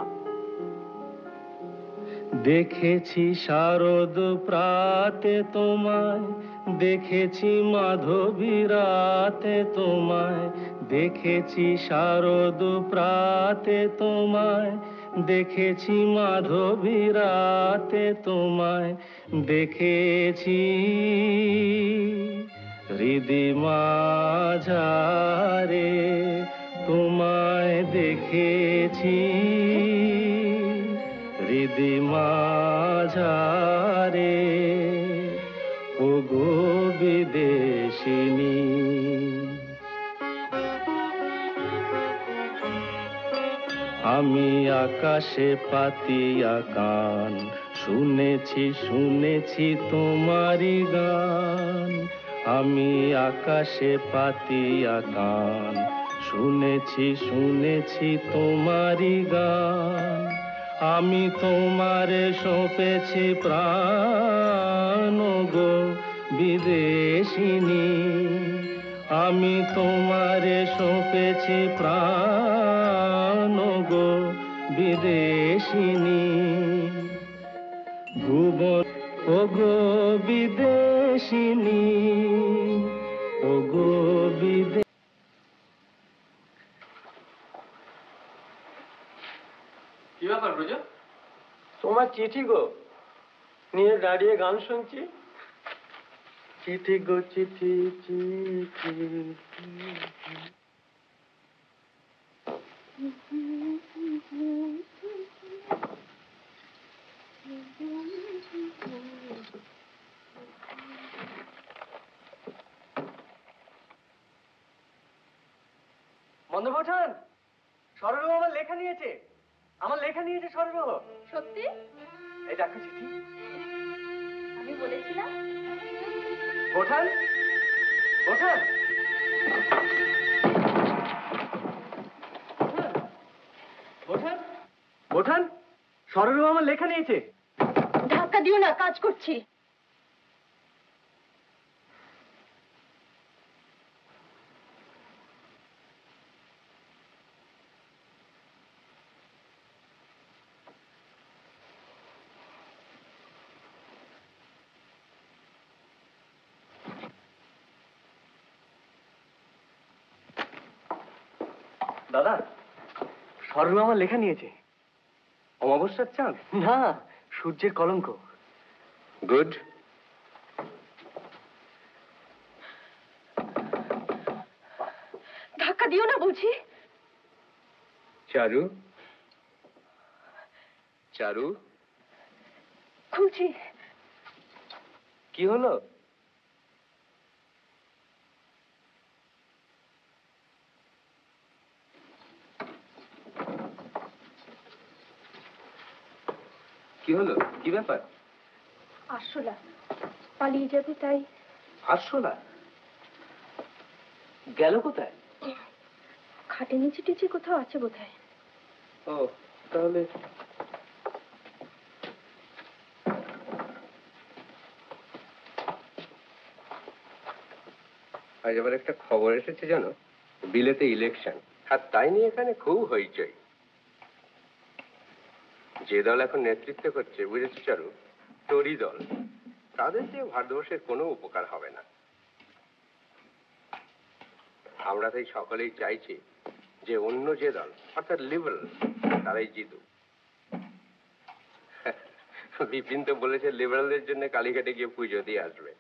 দেখেছি শারদ প্রাতে তোমায়, দেখেছি মাধবী রাতে তোমায়, দেখেছি শারদ প্রাতে তোমায়, দেখেছি মাধবী রাতে তোমায়, দেখেছি হৃদি মাঝারে তোমায় দেখেছি হৃদি মাঝারে ওগো বিদেশিনী। আমি আকাশে পাতিয়া কান শুনেছি শুনেছি তোমারি গান। আমি আকাশে পাতিয়া কান শুনেছি শুনেছি তোমারি গান। আমি তোমারে সঁপেছি প্রাণ গো বিদেশিনী। আমি তোমারে সঁপেছি প্রাণ গো বিদেশিনী। ভুবন ওগো বিদেশিনী ওগো বিদেশিনী। কি ব্যাপার ব্রজ? তোমার চিঠি গো, নিয়ে দাঁড়িয়ে গান শুনছি। চিঠি গো চিঠি চিঠি। বন্দ্যোপাধ্যায়, সরলবাবু আমার লেখা নিয়েছে। আমার লেখা নিয়েছে সরলবাবু। সত্যি? এই দেখো চিঠি। আমি বলেছিলাম। বোঠান, বোঠান, বোঠান, বোঠান, সরলবাবু আমার লেখা নিয়েছে। ধাক্কা দিও না, কাজ করছি। দাদা, সরলবাবু আমার লেখা নিয়েছে। অমাবস্যার চাঁদ? না, সূর্যের কলঙ্ক। গুড। ধাক্কা দিও না বুঝি। চারু, চারু, খুলছি। কি হলো? কি হলো? কি ব্যাপার? আরশোলা পালিয়ে যাবে তাই। আরশোলা গেল কোথায়? খাটে নিচে টিচে কোথাও আছে বোধহয়। ও, তাহলে আজ আবার একটা খবর এসেছে জানো, বিলেতে ইলেকশন, আর তাই নিয়ে এখানে খুব হইচই। যে দল এখন নেতৃত্ব করছে বুঝেছ চারু, টরি দল, তাদের দিয়ে ভারতবর্ষের কোনো উপকার হবে না। আমরা তাই সকলেই চাইছি যে অন্য যে দল অর্থাৎ লিবারেল তারাই জিতুক। বিপিন তো বলেছে লিবারেলদের জন্য কালীঘাটে গিয়ে পুজো দিয়ে আসবে।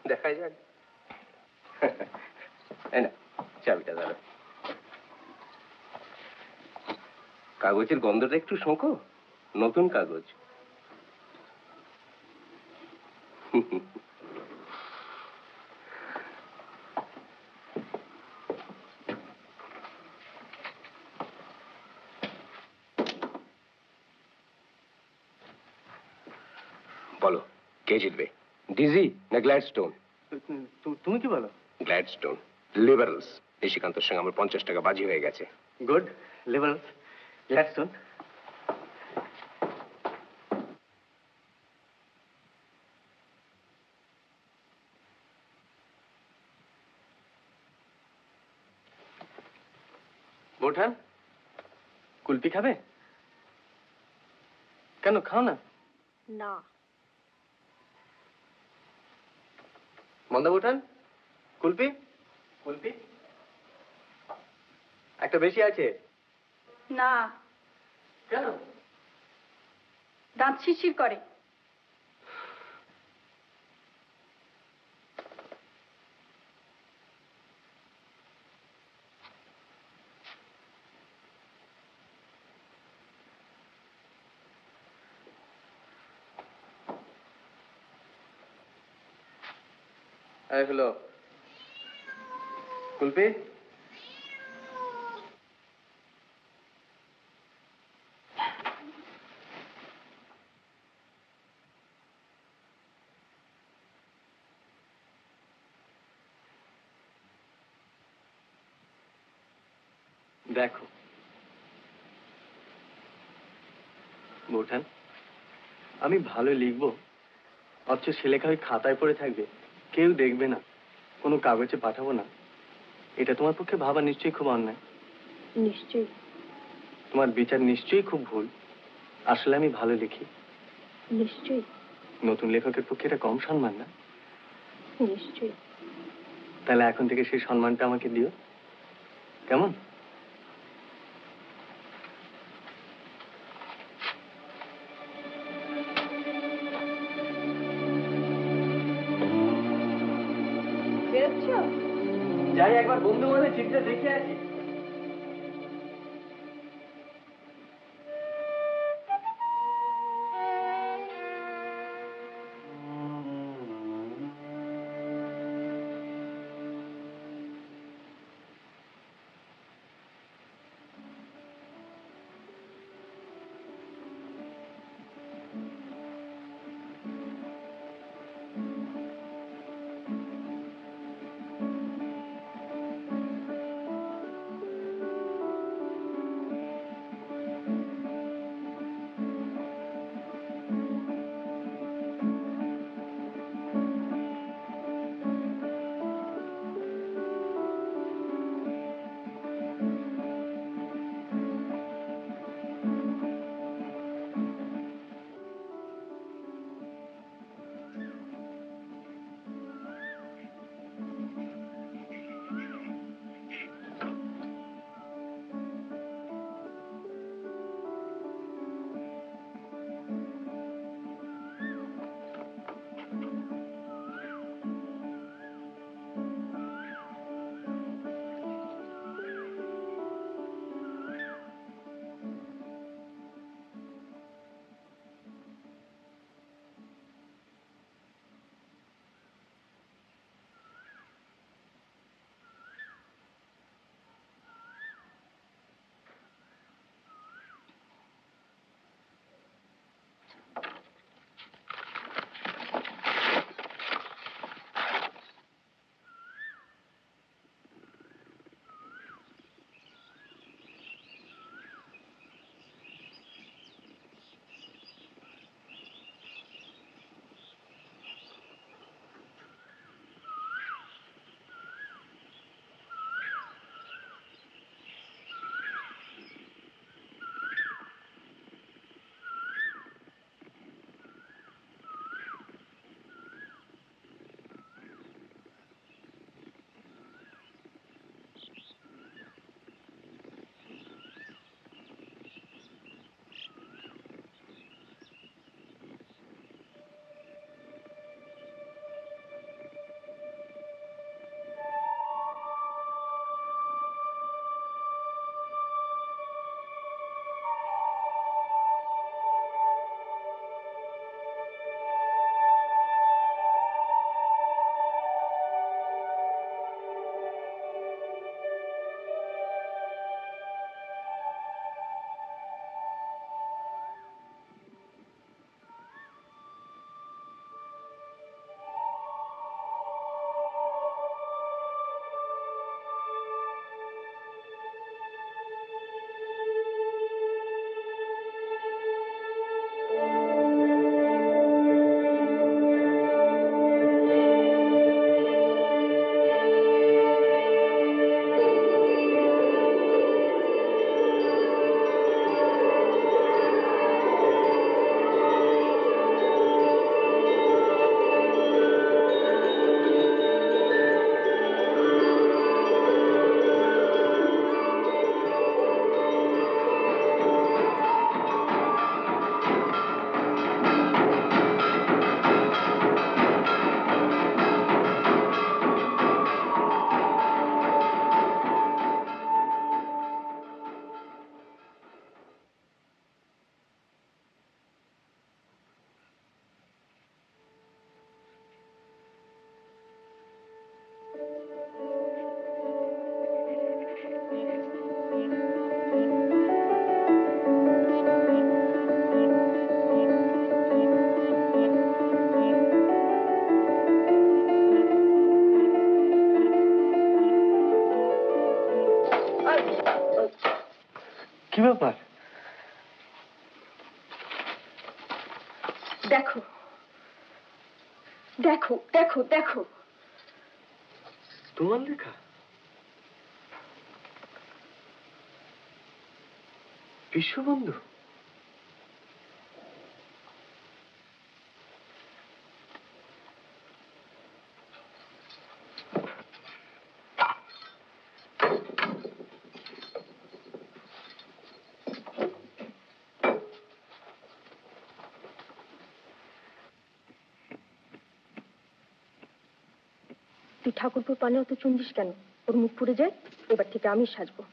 দেখা যাক। না, চাবিটা ধরো। কাগজের গন্ধটা একটু শোঁকো, নতুন কাগজ। বলো, কে জিতবে, ডিজি না গ্ল্যাডস্টোন? তুমি কি বলো? গ্ল্যাডস্টোন, লিবারেলস। নিশিকান্তর সঙ্গে আমার 50 টাকা বাজি হয়ে গেছে। Good, liberals, Gladstone. বোঠান, কুলপি খাবে? কেন, খাও না। না, মন্দা বোঠান, কুলপি, কুলপি একটা বেশি আছে। না, কেন? দাঁত শিরশির করে। এই হলো কুলপি। দেখো বৌঠান, আমি ভালো লিখবো অথচ সে লেখা ওই খাতায় পড়ে থাকবে, কেউ দেখবে না, কোনো কাগজে পাঠাবো না, এটা তোমার পক্ষে ভাবা নিশ্চয়ই খুব অন্যায়। নিশ্চয়ই। তোমার বিচার নিশ্চয়ই খুব ভুল। আসলে আমি ভালো লিখি। নিশ্চয়ই। নতুন লেখকের পক্ষে এটা কম সম্মান না? নিশ্চয়ই। তাহলে এখন থেকে সেই সম্মানটা আমাকে দিও, কেমন? বেরোচ্ছ? যাই একবার বন্ধু বলে চিঠিটা দেখে আসি। দেখো দেখো দেখো দেখো তোমার লেখা? বিশ্ববন্ধু? তুই ঠাকুরপুর পানে অত চুন্দিস কেন? ওর মুখ পুড়ে যায়। এবার থেকে আমি সাজবো।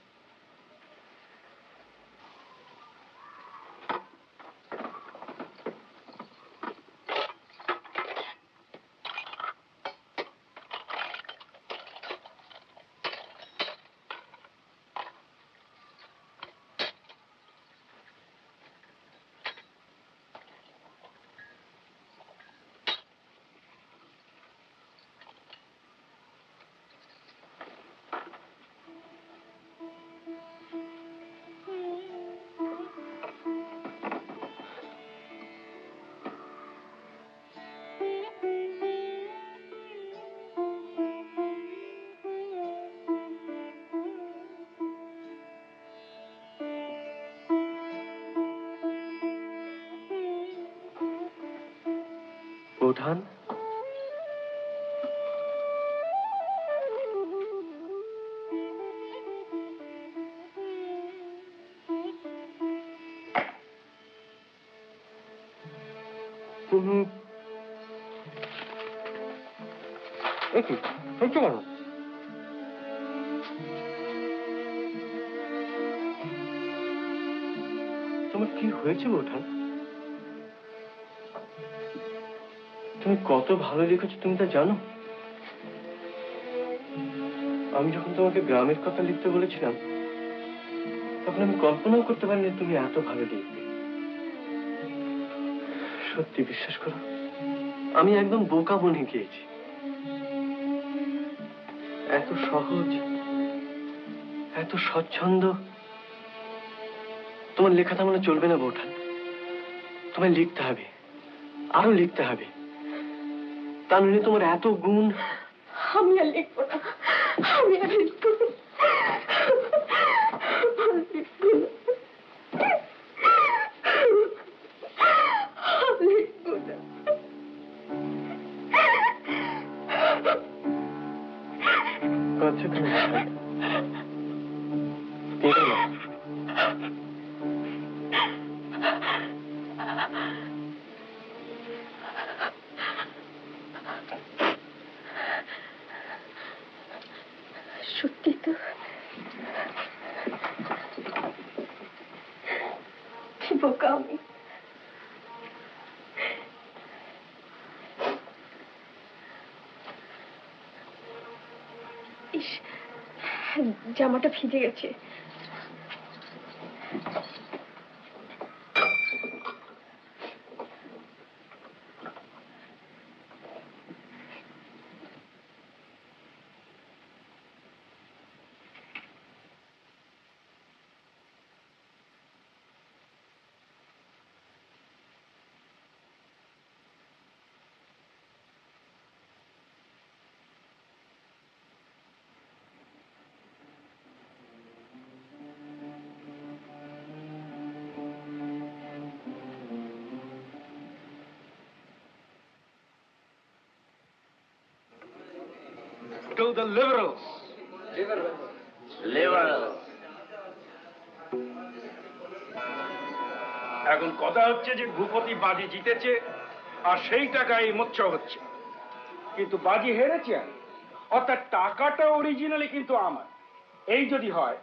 বৌঠান, তুমি কি হয়েছে কেন? তোমার কি হয়েছে বৌঠান? তুমি কত ভালো লিখেছো তুমি তা জানো? আমি যখন তোমাকে গ্রামের কথা লিখতে বলেছিলাম তখন আমি কল্পনাও করতে পারিনি তুমি এত ভালো লিখবে। সত্যি বিশ্বাস করো, আমি একদম বোকা বনে গিয়েছি। এত সহজ, এত স্বচ্ছন্দ। তোমার লেখাটা মনে চলবে না বৌঠান, তোমায় লিখতে হবে, আরো লিখতে হবে। তা নইলে তোমার এত গুণ। আমি আর লিখবো না, আমি আর লিখবো না। কাঁদছো কেন বৌঠান? কেঁদো না। সত্যি তো, কি বোকা আমি। ইস, জামাটা ভিজে গেছে। To the liberals. Liberals. এখন কথা হচ্ছে যে ভূপতি বাজি জিতেছে আর সেই টাকায় মোচ্ছ হচ্ছে, কিন্তু বাজি হেরেছে, অর্থাৎ টাকাটা অরিজিনালি কিন্তু আমার। এই যদি হয়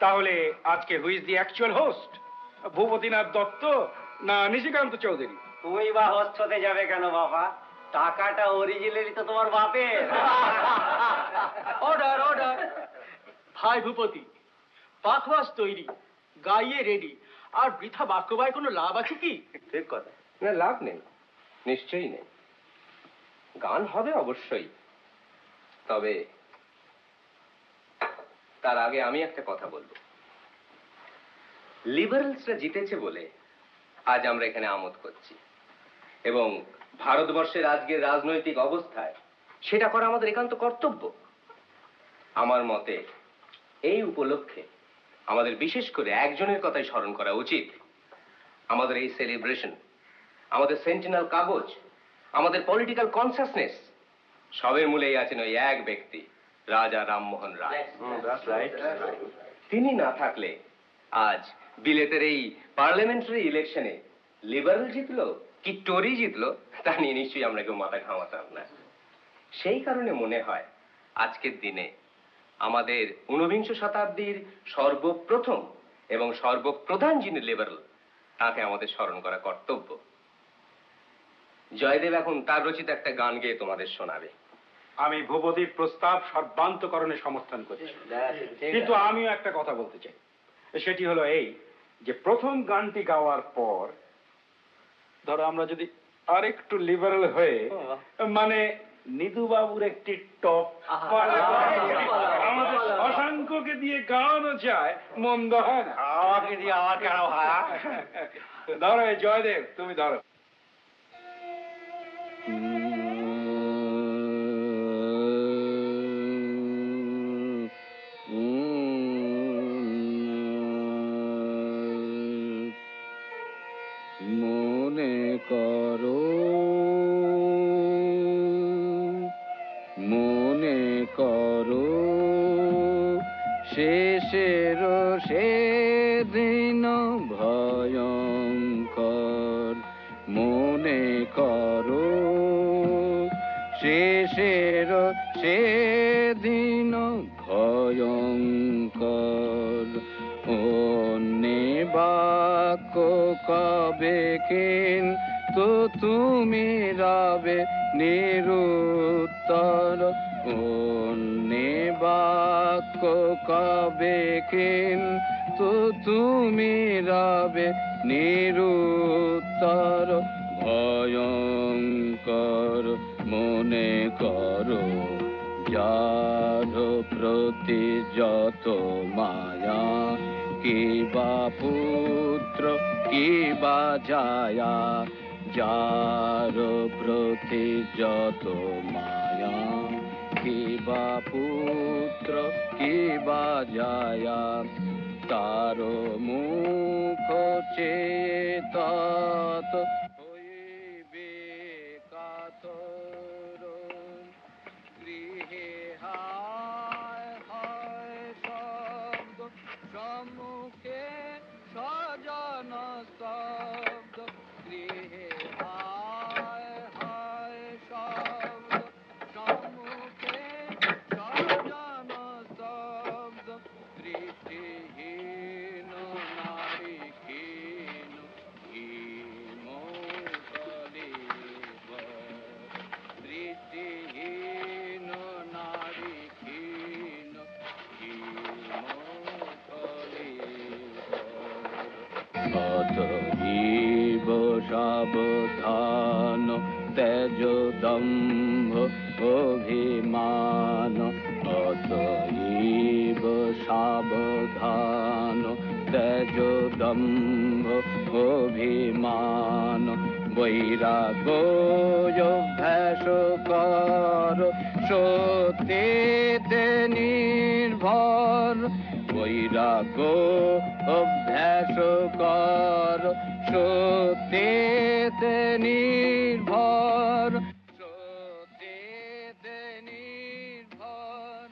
তাহলে আজকে who's the actual host, Bhupatinath Dutta না নিশিকান্ত চৌধুরী? তুই বা হোস্ট হতে যাবে কেন বাবা? টাকাটা অরিজিনালি তো তোমার বাপের। Order order. ভাই ভূপতি, পাখওয়াজ তৈরি, গাইয়ে রেডি, আর বৃথা বাক্যবায় কোনো লাভ আছে কি? ঠিক কথা। না, লাভ নেই, নিশ্চয়ই নেই। গান হবে অবশ্যই, তবে তার আগে আমি একটা কথা বলবো। লিবারেলসরা জিতেছে বলে আজ আমরা এখানে আমোদ করছি, এবং ভারতবর্ষের আজকের রাজনৈতিক অবস্থায় সেটা করা আমাদের একান্ত কর্তব্য। আমার মতে এই উপলক্ষে আমাদের বিশেষ করে একজনের কথাই স্মরণ করা উচিত। আমাদের এই সেলিব্রেশন, আমাদের সেন্টিনাল কাগজ, আমাদের পলিটিক্যাল কনসাসনেস সবের মূলেই আছেন ওই এক ব্যক্তি, রাজা রামমোহন রায়। তিনি না থাকলে আজ বিলেতের এই পার্লামেন্টারি ইলেকশনে লিবারেল জিতলো কি টরি জিতলো তা নিয়ে নিশ্চয়ই আমরা কেউ মাথা ঘামাতাম না। সেই কারণে মনে হয় আজকের দিনে আমাদের ঊনবিংশ শতাব্দীর সর্বপ্রথম এবং সর্বপ্রধান যিনি লিবারেল, তাকে আমাদের স্মরণ করা কর্তব্য। জয়দেব এখন তার রচিত একটা গান গেয়ে তোমাদের শোনাবে। আমি ভূপতির প্রস্তাব সর্বান্তকরণে সমর্থন করছি, কিন্তু আমিও একটা কথা বলতে চাই। সেটি হলো এই যে প্রথম গানটি গাওয়ার পর ধরো আমরা যদি আরেকটু লিবারেল হয়ে মানে নিদুবাবুর একটি টপ আমাদের শশাঙ্ককে দিয়ে গাওয়ানো যায়, মন্দ হয় না। আমাকে দিয়ে আমার কেন হয়? ধরো এই জয়দেব, তুমি ধরো। মনে করো, মনে করো, শেষের সেদিন ভয়ঙ্কর। মনে করো, শেষের সেদিন ভয়ঙ্কর। অন্যে বাক্য কবে কিন্তু তুমি রবে নিরুত্তর। অন্যে বাক্য কবে কিন্তু তুমি রবে নিরুত্তর। ভয়ঙ্কর মনে করো, যার প্রতি যত মায়া, কিবা পুত্র কিবা জায়া। যার প্রতি যত মায়া, কিবা পুত্র কিবা জায়া। তার মুখ চেয়ে তত হইবে কাতর। গৃহে হায় হায় শব্দ, সম্মুখে স্বজন শব্দ। গৃহে হায় হায় শব্দ, সম্মুখে স্বজন শব্দ। দৃষ্টিহীন নারী ক্ষীণ হিমকলিবর। দৃষ্টিহীন নারী ক্ষীণ হিমকলিবর। অতএব সাবধান, তেজ দম্ভ অভিমান। অতএব সাবধান, তেজ দম্ভ অভিমান। বৈরাগ্য অভ্যাস কর, সত্যেতে নির্ভর। বৈরাগ্য অভ্যাস কর, সত্যেতে নির্ভর। সত্যেতে নির্ভর,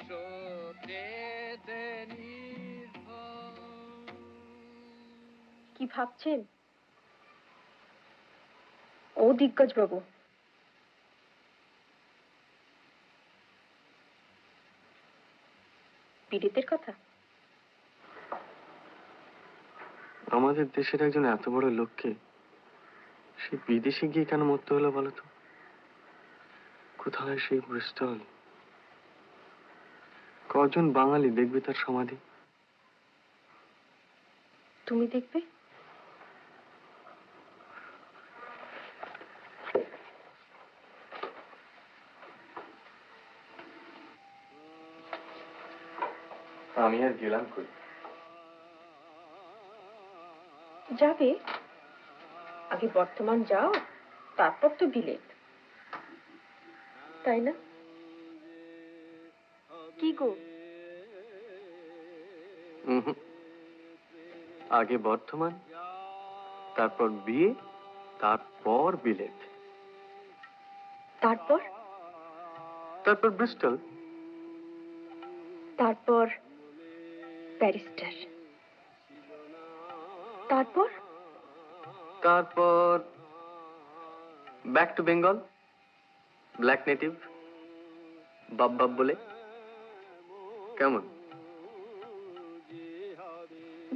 সত্যেতে নির্ভর। কি ভাবছেন ও দিগ্গজ বাবু? পীড়িতের কথা? আমাদের দেশের একজন এত বড় লোককে সে বিদেশে গিয়ে কেন মরতে হলো বলতো? কোথায় সেই ব্রিস্টল? কজন বাঙালি দেখবে তার সমাধি? তুমি দেখবে? আমি আর গেলাম কই? যাবে, আগে বর্তমান যাও, তারপর তো বিলেত, তাই না? কি গো? আগে বর্ধমান, তারপর বিয়ে, তারপর বিলেত, তারপর? তারপর ব্রিস্টল, তারপর ব্যারিস্টার, তারপর? তারপর back to Bengal, black native, বাপ বাপ বলে। কেমন?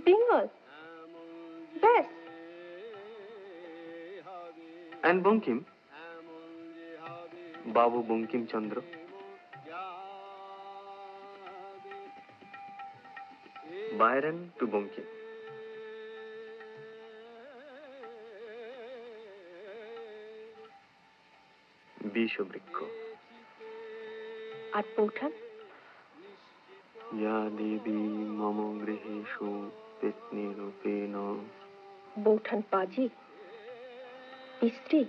বেঙ্গল ব্যাস। অ্যান্ড বঙ্কিম, বাবু বঙ্কিমচন্দ্র। Byron to Bankim. বিষবৃক্ষ। আর পৌঠান? ইয়া দেবী মম গৃহেষু পেত্নীরূপেণ। বৌঠান পাজি, স্ত্রী,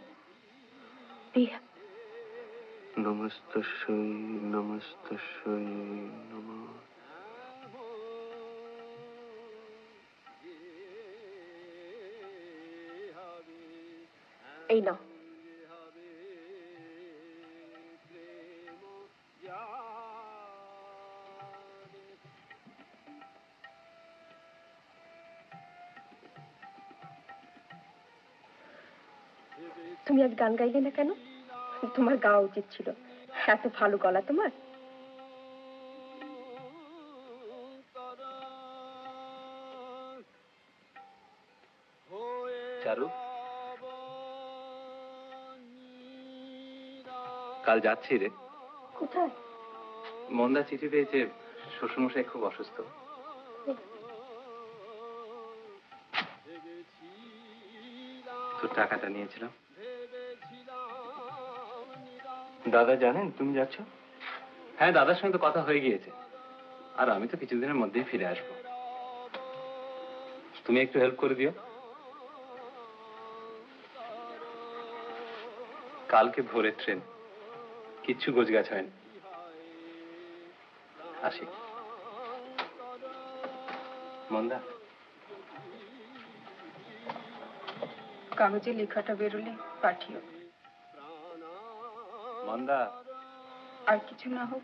নমস্তস্যৈ নমস্তস্যৈ নমঃ। এই নাও। তুমি আজ গান গাইলে না কেন? তোমার গাওয়া উচিত ছিল, এত ভালো গলা তোমার। চারু, কাল যাচ্ছি রে। কোথায়? মন্দা চিঠি পেয়েছে, শ্বশুরমশাই খুব অসুস্থ। তোর টাকাটা নিয়েছিলাম। দাদা জানেন তুমি যাচ্ছ? হ্যাঁ, দাদার সঙ্গে তো কথা হয়ে গিয়েছে, আর আমি তো কিছুদিনের মধ্যেই ফিরে আসবো। তুমি একটু হেল্প করে দিও। কালকে ভোরের ট্রেন, কিচ্ছু গোছগাছ হয়নি। আসি। মন্দা, কাগজে লেখাটা বেরোলে পাঠিও। মন্দা, আর কিছু না হোক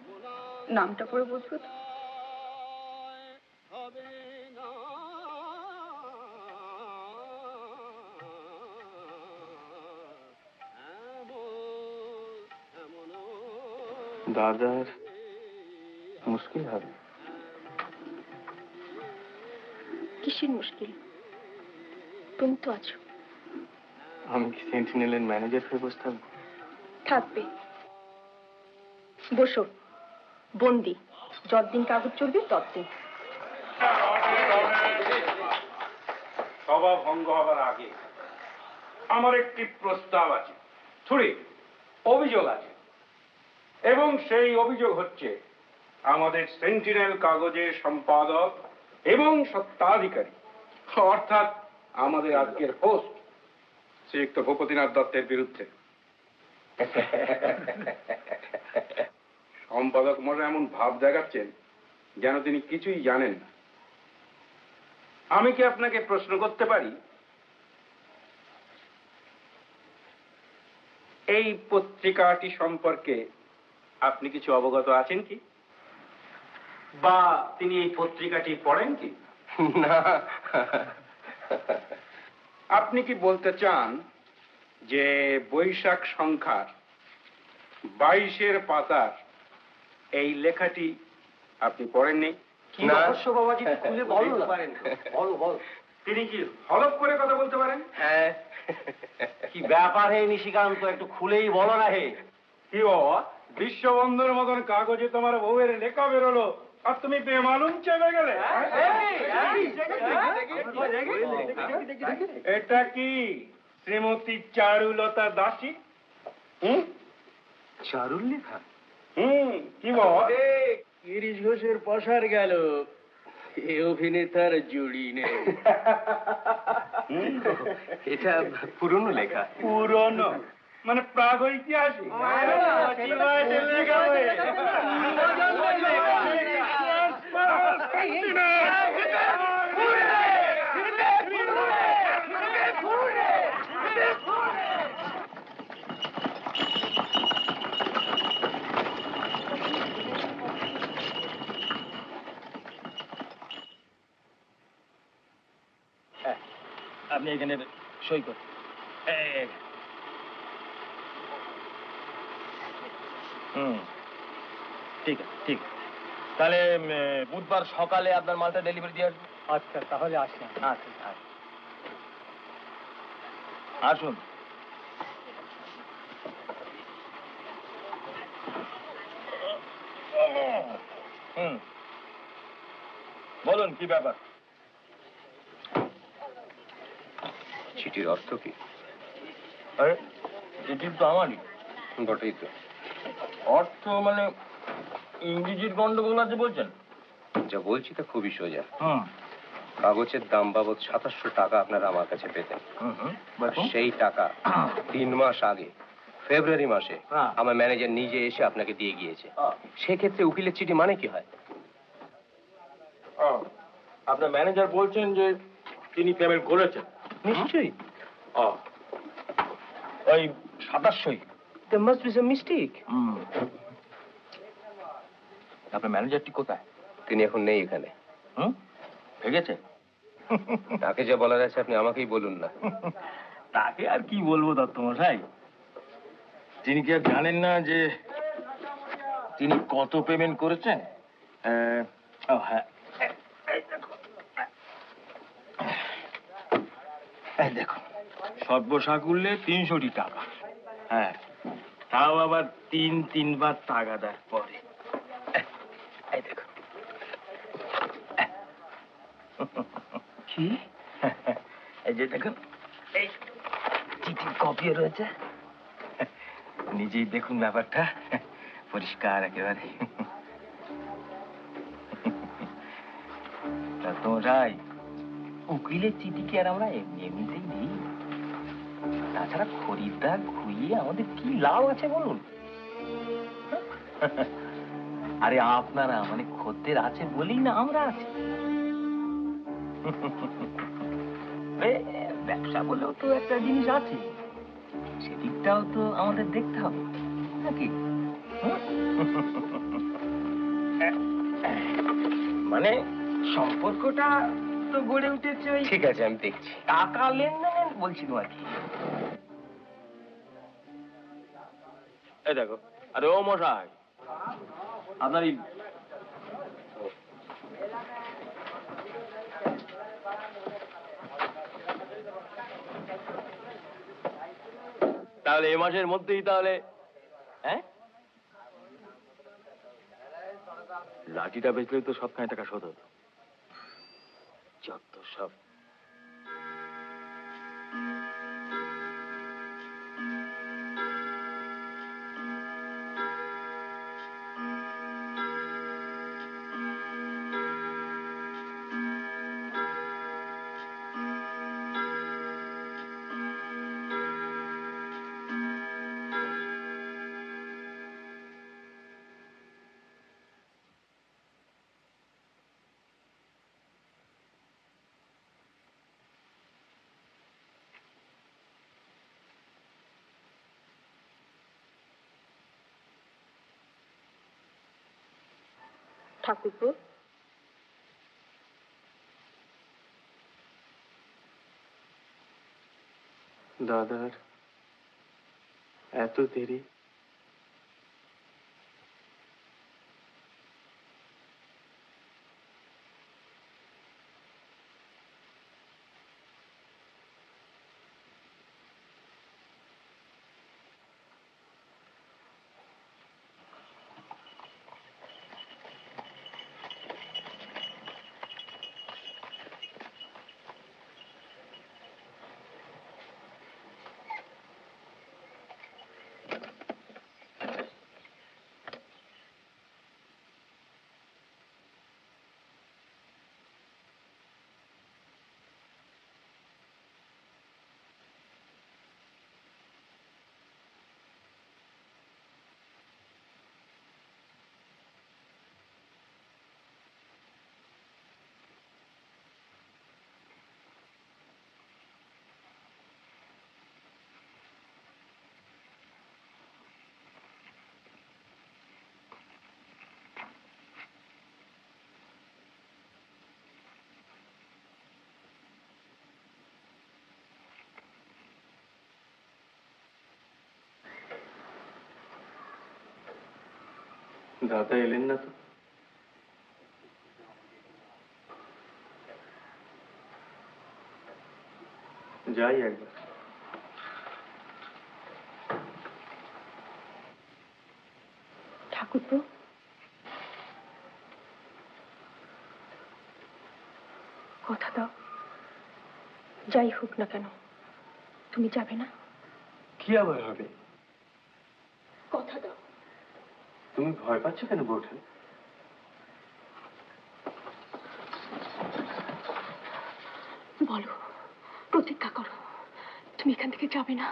নামটা পড়ে বুঝবো তো। দাদার মুশকিল হবে। কিসের মুশকিল? তুমি তো আছো। আমি কি সেন্টিনেলের ম্যানেজার হয়ে বসে থাকবো? থাকবে। বসো, বন্দি। যতদিন কাগজ চলবে ততদিন। সভা ভঙ্গ হবার আগে আমার একটি প্রস্তাব আছে, ছুরি অভিযোগ আছে, এবং সেই অভিযোগ হচ্ছে আমাদের সেন্টিনেল কাগজের সম্পাদক এবং সত্ত্বাধিকারী, অর্থাৎ আমাদের আজকের হোস্ট শ্রীযুক্ত ভূপতিনাথ দত্তের বিরুদ্ধে। সম্পাদক মশাই এমন ভাব দেখাচ্ছেন যেন তিনি কিছুই জানেন না। আমি কি আপনাকে প্রশ্ন করতে পারি, এই পত্রিকাটি সম্পর্কে আপনি কিছু অবগত আছেন কি, বা তিনি এই পত্রিকাটি পড়েন কি? না। আপনি কি বলতে চান যে বৈশাখ সংখ্যার 22-এর পাতার এই লেখাটি আপনি পড়েননি? কি রহস্য বাবাজি, খুলে বলো না। বলো বলো। তিনি কি হলফ করে কথা বলতে পারেন? হ্যাঁ। কি ব্যাপার হে নিশিকান্ত, একটু খুলেই বলো না হে। কি বাবা, বিশ্ববন্ধুর মতন কাগজে তোমার বউয়ের লেখা বেরোলো আর তুমি বেমালুম চেপে গেলে? এটা কি শ্রীমতী চারুলতা দাসী? চারুর লেখা? কি বাবা? গিরিশ ঘোষের পসার গেল, এ অভিনেতার জুড়ি নেই। এটা পুরনো লেখা। পুরনো? মানে প্রাগৈতিহাসিক আপনি এখানে সই করুন। ঠিক আছে, ঠিক আছে। তাহলে বুধবার সকালে আপনার মালটা ডেলিভারি দিয়ে আসবো। আচ্ছা, তাহলে আসেন। আচ্ছা, আসুন। বলুন কি ব্যাপার? চিঠির অর্থ কি? আরে চিঠি তো আমারই। বটেই তো। অর্থ মানে ইংরেজির গন্ডগোল আছে বলছেন? যা বলছি তা খুবই সোজা। কাগজের দাম বাবদ 2700 টাকা আপনারা আমার কাছে পেতেন। সেই টাকা 3 মাস আগে ফেব্রুয়ারি মাসে আমার ম্যানেজার নিজে এসে আপনাকে দিয়ে গিয়েছে। সেক্ষেত্রে উকিলের চিঠি মানে কি হয়? আপনার ম্যানেজার বলছেন যে তিনি পেমেন্ট করেছেন। নিশ্চয়ই। ওই 2700। There must be some mistake. আপনার ম্যানেজারটি কোথায়? তিনি এখন নেই এখানে। ভেগেছে? তাকে যা বলার আছে আপনি আমাকেই বলুন না। তাকে আর কি বলবো দত্তমশাই? তিনি কি আর জানেন না যে তিনি কত পেমেন্ট করেছেন? হ্যাঁ, এই দেখো, সর্বসাকুল্যে 300 টাকা। হ্যাঁ, তাও আবার 3বার তাগাদার পরে। এই দেখো। কি? এই যে দেখুন, এই চিঠির কপিও রয়েছে। নিজেই দেখুন ব্যাপারটা, পরিষ্কার একেবারে। তোমরাই উকিলের চিঠি কি আর আমরা এমনিতেই দিই? তাছাড়া খরিদ্দার খুইয়ে আমাদের কি লাভ আছে বলুন? আরে আপনারা মানে খদ্দের আছে বলেই না আমরা আছি। ব্যবসা বলেও তো একটা জিনিস আছে, সেদিকটাও তো আমাদের দেখতে হবে নাকি? মানে সম্পর্কটা তো গড়ে উঠেছে। ঠিক আছে, আমি দেখছি। টাকা লেনদেন বলছিল আর কি। এই দেখো, আরে ও মশাই, আপনার তাহলে এ মাসের মধ্যেই তাহলে, হ্যাঁ, লাঠিটা বেচলেই তো সবখানে টাকা শোধ হতো। যত সব। ঠাকুরপো, দাদার এত দেরি? দাদা এলেন না তো? যাই একবার। ঠাকুরপো, কথা দাও, যাই হোক না কেন তুমি যাবে না? কি আবার হবে? কথা দাও। তুমি ভয় পাচ্ছ কেন বৌঠান? বলো, প্রতিজ্ঞা করো, তুমি এখান থেকে যাবে না।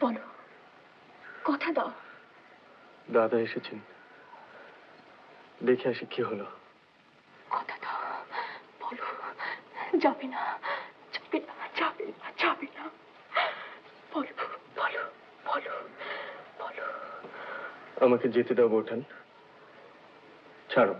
বলো, কথা দাও। দাদা এসেছেন, দেখে আসি কি হলো। কথা দাও, বলো, যাবে না, যাবে না, যাবে না, যাবে না। বলো, বলো, বলো, বলো। আমাকে যেতে দাও বৌঠান, ছাড়ো।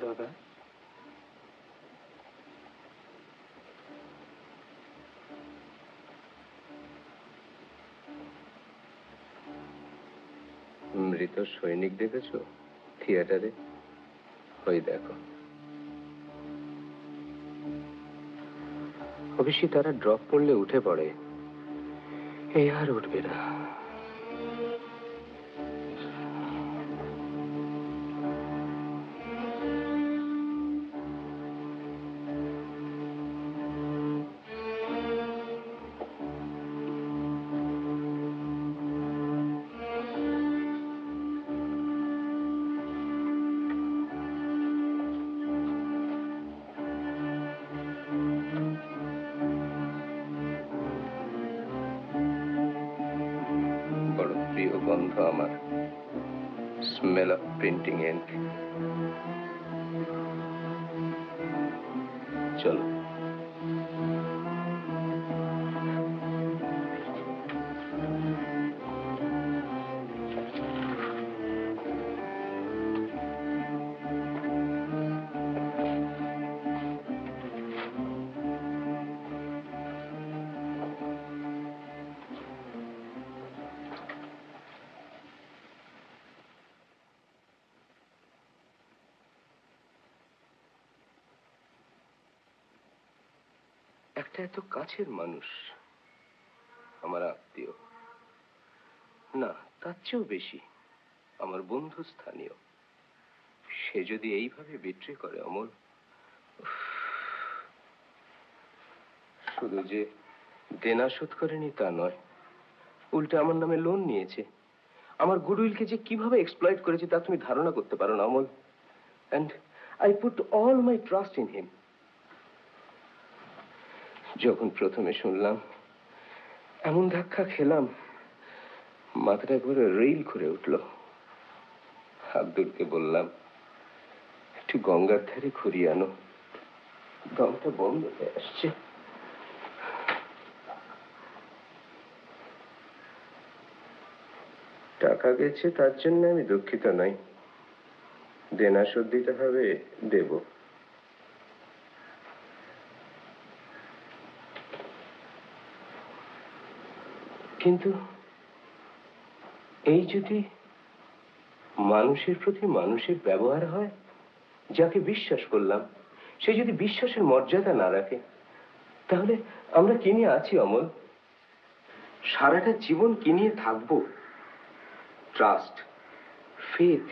দাদা, মৃত সৈনিক দেখেছো থিয়েটারে? ওই দেখো, অবশ্যই তারা ড্রপ করলে উঠে পড়ে, এ আর উঠবে না। বড় প্রিয় গন্ধ আমার, স্মেল অফ প্রিন্টিং ইঙ্ক। চলো। একটা এত কাছের মানুষ, আমার আত্মীয় না, তার চেয়েও বেশি আমার বন্ধু স্থানীয়, সে যদি এইভাবে বিট্রে করে অমল, শুধু যে দেনা শোধ করেনি তা নয়, উল্টে আমার নামে লোন নিয়েছে। আমার গুডউইলকে যে কিভাবে এক্সপ্লয়েট করেছে তা তুমি ধারণা করতে পারো না Amal. And I put all my trust in him. যখন প্রথমে শুনলাম, এমন ধাক্কা খেলাম, মাথাটা করে রেইল করে উঠল। আব্দুলকে বললাম, একটু গঙ্গার ধারে ঘুরিয়ে আনো, দমটা বন্ধ হয়ে আসছে। টাকা গেছে তার জন্য আমি দুঃখিত নই, দেনা শোধ দিতে হবে, দেব। কিন্তু এই যদি মানুষের প্রতি মানুষের ব্যবহার হয়, যাকে বিশ্বাস করলাম সে যদি বিশ্বাসের মর্যাদা না রাখে, তাহলে আমরা কি নিয়ে আছি অমল? সারাটা জীবন কি নিয়ে থাকবো? ট্রাস্ট, ফেথ,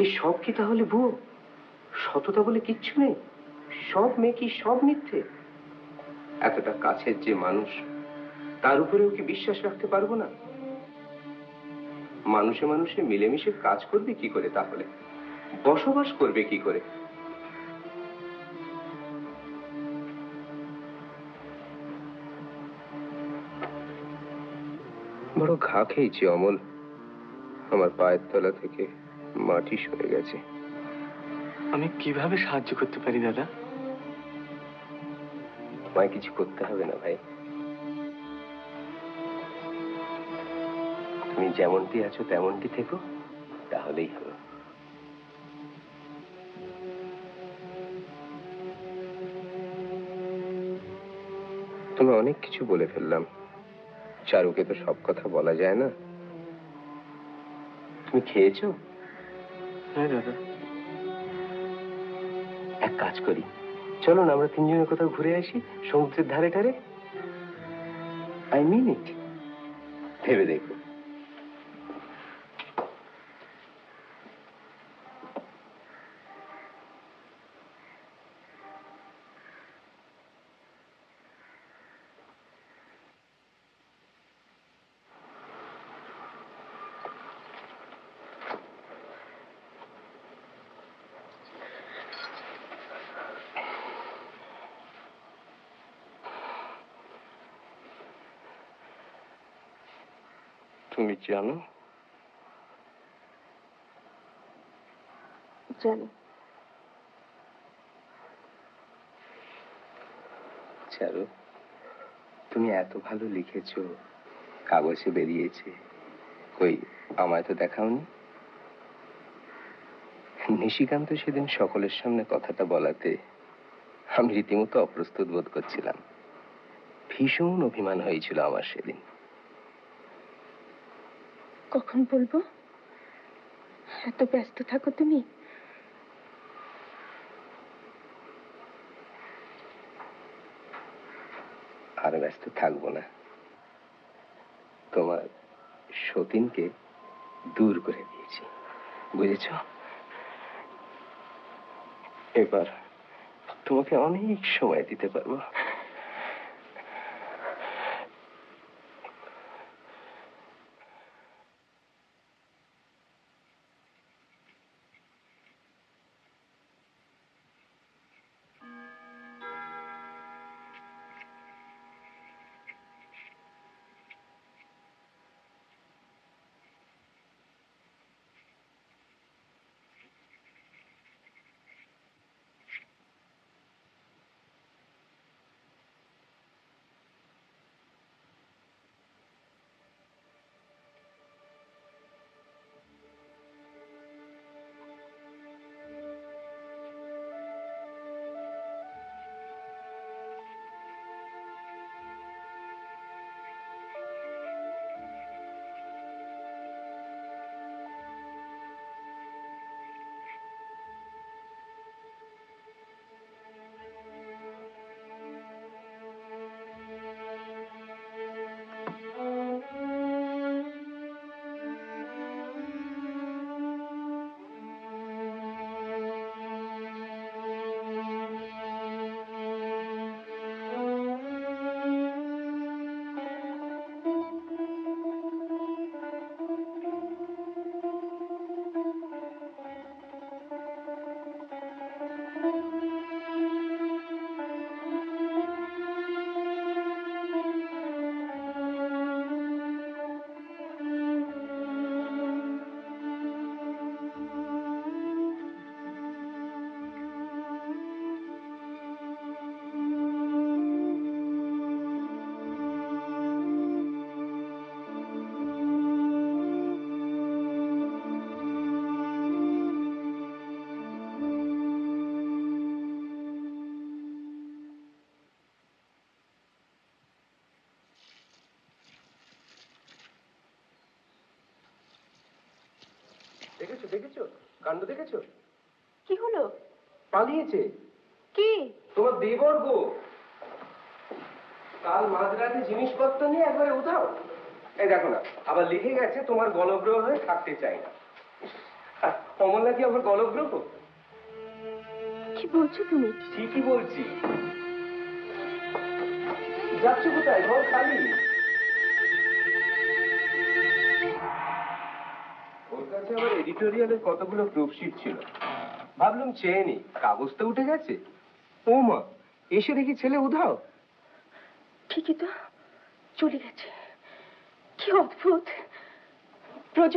এই সব কি তাহলে ভুয়ো? সততা বলে কিচ্ছু নেই? সব মেকি, সব মিথ্যে? এতটা কাছের যে মানুষ, তার উপরেও কি বিশ্বাস রাখতে পারবো না? মানুষে মানুষে মিলেমিশে কাজ করবে কি করে, তাহলে বসবাস করবে কি করে? বড় ঘা খেয়েছি অমল, আমার পায়ের তলা থেকে মাটি সরে গেছে। আমি কিভাবে সাহায্য করতে পারি দাদা? তোমায় কিছু করতে হবে না ভাই, তুমি যেমনটি আছো তেমনটি থেকো, তাহলেই হবে। তুমি অনেক কিছু বলে ফেললাম, চারুকে তো সব কথা বলা যায় না। তুমি খেয়েছো? হ্যাঁ দাদা। এক কাজ করি, চলো না আমরা তিনজনে কোথাও ঘুরে আসি, সমুদ্রের ধারে ধারে। আই মিন ইট, ভেবে দেখো। তুমি জানো? জানি। চারু, তুমি এত ভালো লিখেছো, কাগজে বেরিয়েছে, কই আমায় তো দেখাওনি। নিশিকান্ত সেদিন সকলের সামনে কথাটা বলাতে আমি রীতিমতো অপ্রস্তুত বোধ করছিলাম। ভীষণ অভিমান হয়েছিল আমার সেদিন। কখন বলবো? এত ব্যস্ত থাকো তুমি। আর ব্যস্ত থাকবো না, তোমার সতীনকে দূর করে দিয়েছি, বুঝেছ? এবার তোমাকে অনেক সময় দিতে পারবো। দেখেছো দেখেছো কাণ্ড দেখেছো? কি হলো? পালিয়েছে। কি? তোমার দেবর গো, কাল মাঝরাতে জিনিসপত্র নিয়ে একবারে উধাও। এই দেখো না, আবার লিখে গেছে তোমার গলগ্রহ হয়ে থাকতে চাই না। অমল নাকি আবার গলগ্রহ? কি বলছো তুমি? ঠিকই বলছি। যাচ্ছ কোথায়? ঘর খালি। কাছে আমার এডিটোরিয়ালের কতগুলো প্রুফশিট ছিল, ভাবলাম চেয়ে নি, কাগজ তো উঠে গেছে। ও মা, এসে দেখি ছেলে উধাও। ঠিকই তো, চলে গেছে। কি অদ্ভুত। ব্রজ,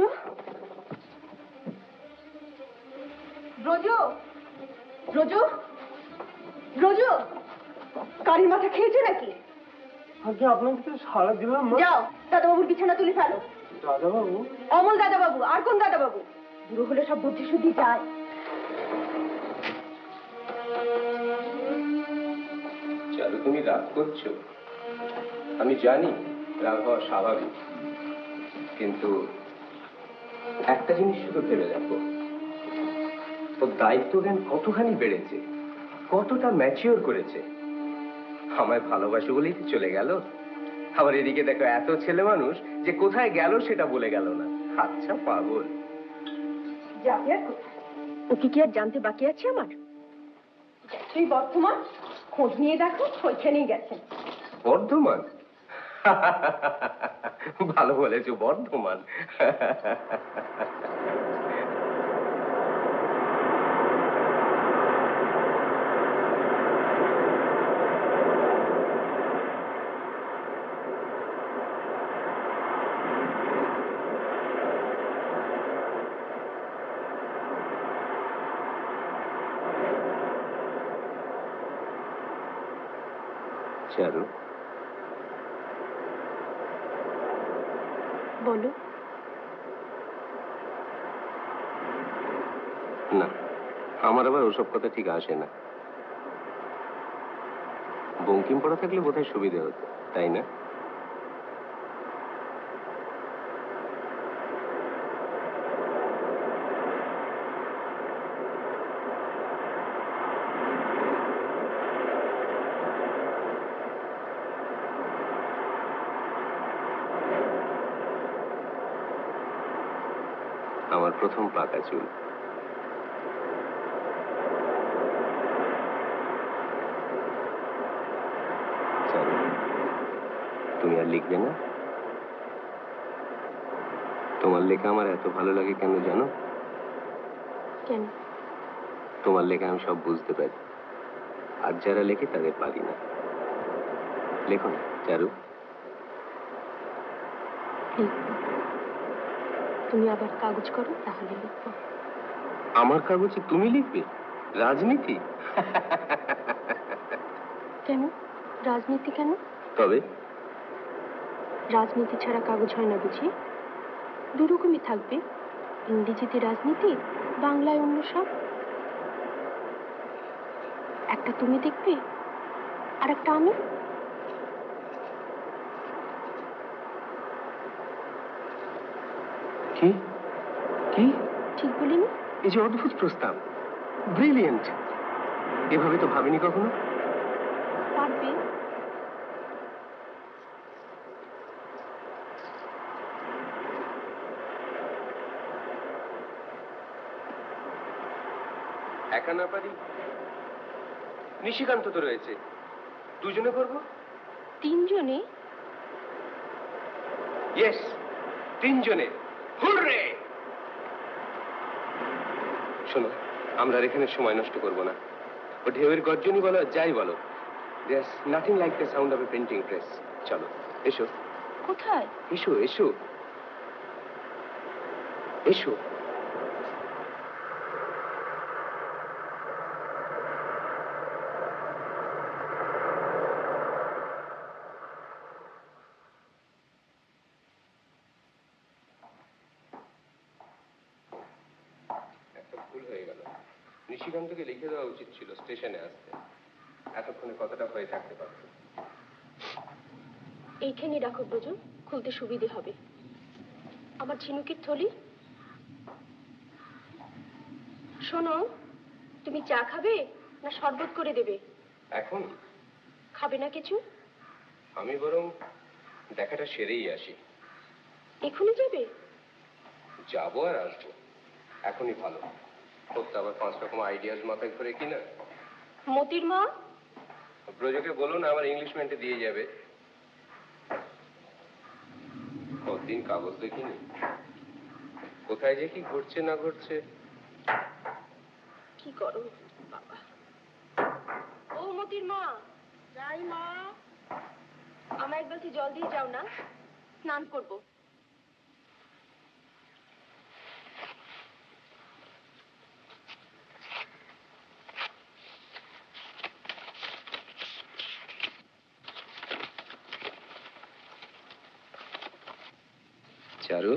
ব্রজ, ব্রজ, ব্রজ, কারির মাথা খেয়েছে নাকি? আগে আপনাকে তো সারা দিলাম। যাও দাদাবাবুর বিছানা তুলে ফেলো। দাদাবাবু? অমল দাদাবাবু। আর কোন দাদাবাবু? বুড়ো হলে সব বুদ্ধি শুদ্ধি যায়। চারু, তুমি রাগ করছো, আমি জানি, রাগ হওয়া স্বাভাবিক, কিন্তু একটা জিনিস শুধু ভেবে দেখো, ওর দায়িত্ব জ্ঞান কতখানি বেড়েছে, কতটা ম্যাচিওর করেছে। আমায় ভালোবাসে বলেই তো চলে গেল। আবার এদিকে দেখো, এত ছেলে মানুষ যে কোথায় গেল সেটা বলে গেল না। আচ্ছা পাগল। যাবে আর কোথায়? ওকে কি আর জানতে বাকি আছে আমার? তুই বর্তমান খোঁজ নিয়ে দেখো, ওইখানেই গেছেন। বর্ধমান? ভালো বলেছো, বর্ধমান। চারু, বলো। না, আমার আবার ওসব কথা ঠিক আসে না। বঙ্কিম পড়া থাকলে বোধহয় সুবিধে হতো, তাই না? আমার প্রথম পাকা চুল। চারু, তুমি আর লিখবে না? তোমার লেখা আমার এত ভালো লাগে কেন জানো? কেন? তোমার লেখা আমি সব বুঝতে পারি, আর যারা লেখে তাদের পারি না। লেখো না চারু। লিখবো। তুমি আবার কাগজ করো, তাহলে লিখবো। আমার কাগজে তুমি লিখবে? রাজনীতি? কেন রাজনীতি? কেন? তবে রাজনীতি ছাড়া কাগজ হয় না বুঝি? দুরকমই থাকবে, ইংরেজিতে রাজনীতি, বাংলায় অন্য সব। একটা তুমি দেখবে, আর একটা আমি। কি কি ঠিক বলিনি? এই যে অদ্ভুত প্রস্তাব, ব্রিলিয়েন্ট। এভাবে তো ভাবিনি কখনো। পারবে। একা না পারি, নিশিকান্ত তো রয়েছে, দুজনে করবো। তিনজনে? ইয়েস, তিনজনে। হুররে! শোনো, আমরা আর এখানে সময় নষ্ট করবো না। ও ঢেউয়ের গর্জনই বলো, যাই বলো, there's nothing like the sound of a printing press. চলো, এসো। কোথায়? এসো এসো এসো। একটা ভুল হয়ে গেল, নিশিকান্তকে লিখে দেওয়া উচিত ছিল স্টেশনে আসতে, এতক্ষণে কথাটা হয়ে থাকতে পারত। এইখানে রাখো ব্রজ, খুলতে সুবিধে হবে। আমার ঝিনুকের থলি। শোনো, তুমি চা খাবে না শরবত করে দেবে? এখন খাবে না কিছু? আমি বরং দেখাটা সেরেই আসি। এখনই যাবে? যাবো আর আসবো, এখনই ভালো। তোর তো আবার 5 রকম আইডিয়াস মাথায় ঘুরে কিনা। মতির মা? ব্রজকে বলুন আমার ইংলিশমেন্টে দিয়ে যাবে। কতদিন কাগজ দেখিনি, কোথায় যে কি ঘটছে না ঘটছে। কি করো বাবা? ও মতির মা, যাই মা। আমার এক বালতি জল দিয়ে যাও না, স্নান করবো। চারু,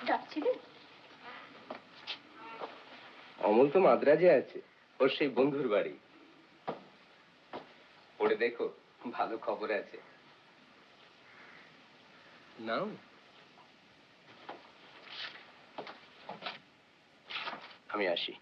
ডাকছিলে? অমল তো মাদ্রাজে আছে, ওর সেই বন্ধুর বাড়ি। পড়ে দেখো, ভালো খবর আছে। নাও। আমি আসি।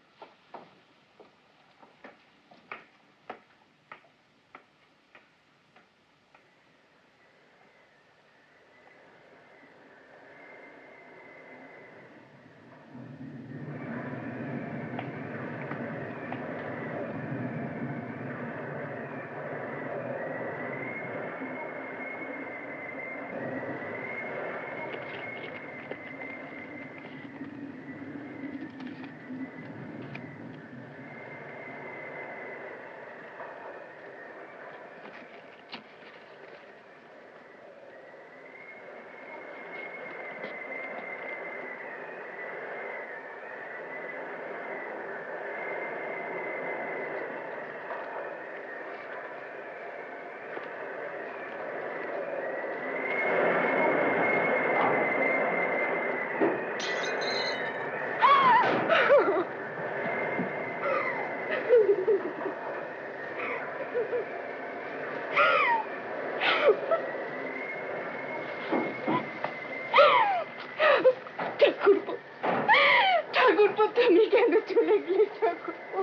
ঠাকুরপো, তুমি কেন চলে গেলে ঠাকুরপো?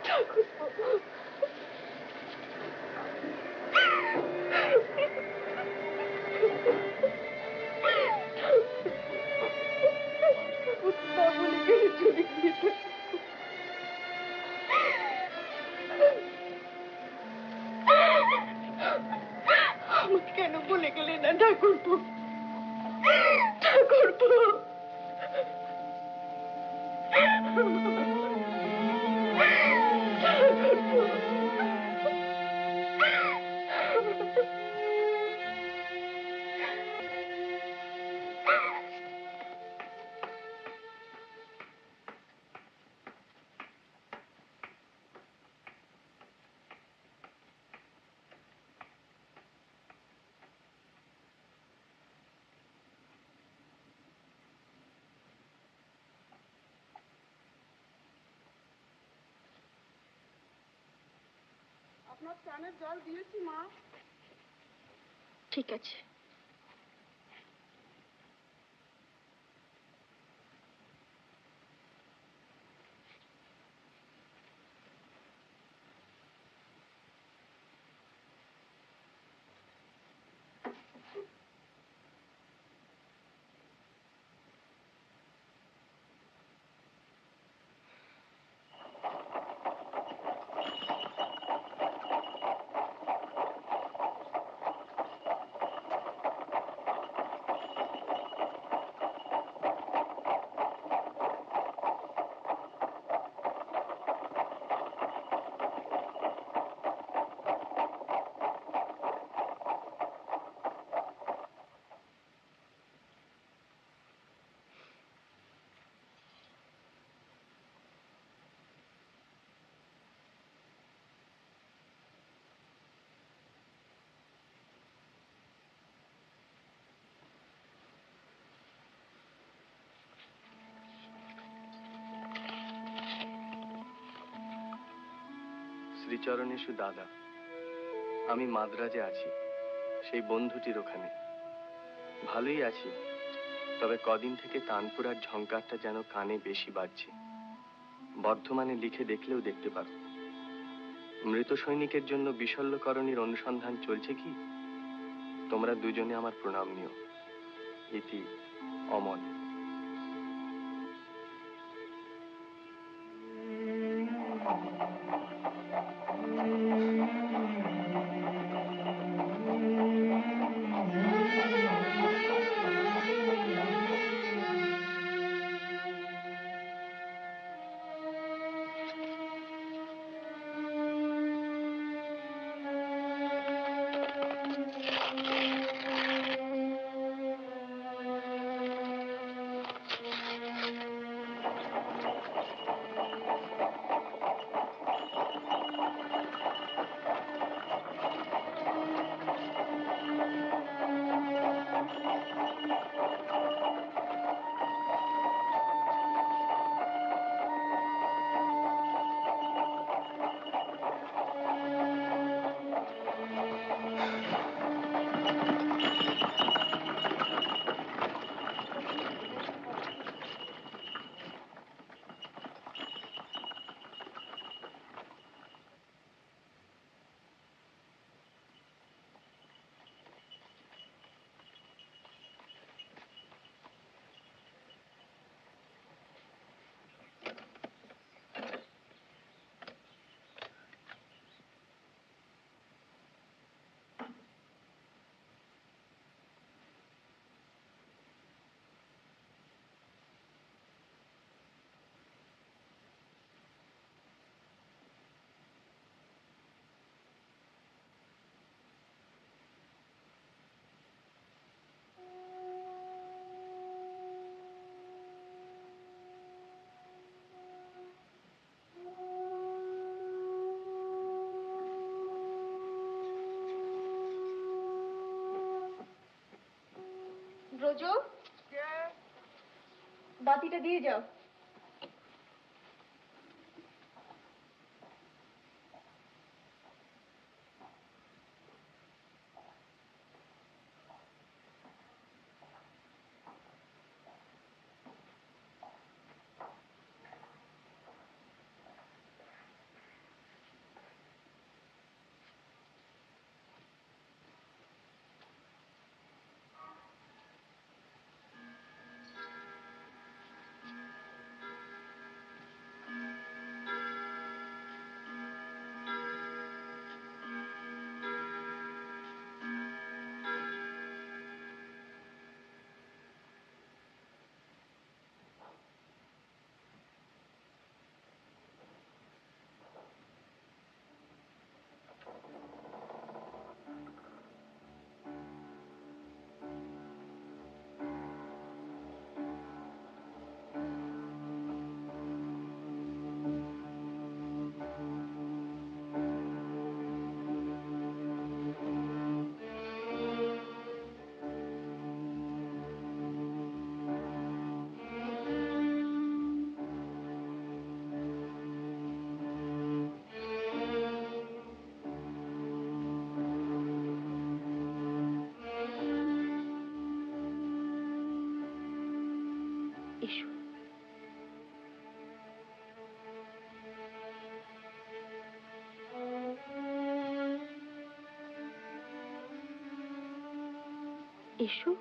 ঠাকুরপো, না বলে কেন চলে গেলে? আমাকে কেন বলে গেলে না ঠাকুরপো? ঠাকুরপো, আপনার স্নানের জল দিয়েছি মা। ঠিক আছে। শ্রীচরণেশু দাদা, আমি মাদ্রাজে আছি, সেই বন্ধুটির ওখানে। ভালোই আছি, তবে কদিন থেকে তানপুরার ঝংকারটা যেন কানে বেশি বাজছে। বর্ধমানে লিখে দেখলেও দেখতে পারো। মৃত সৈনিকের জন্য বিশল্যকরণীর অনুসন্ধান চলছে কি? তোমরা দুজনে আমার প্রণাম নিও। ইতি অমল। ব্রজ, বাতিটা দিয়ে যাও। এসো। এসো।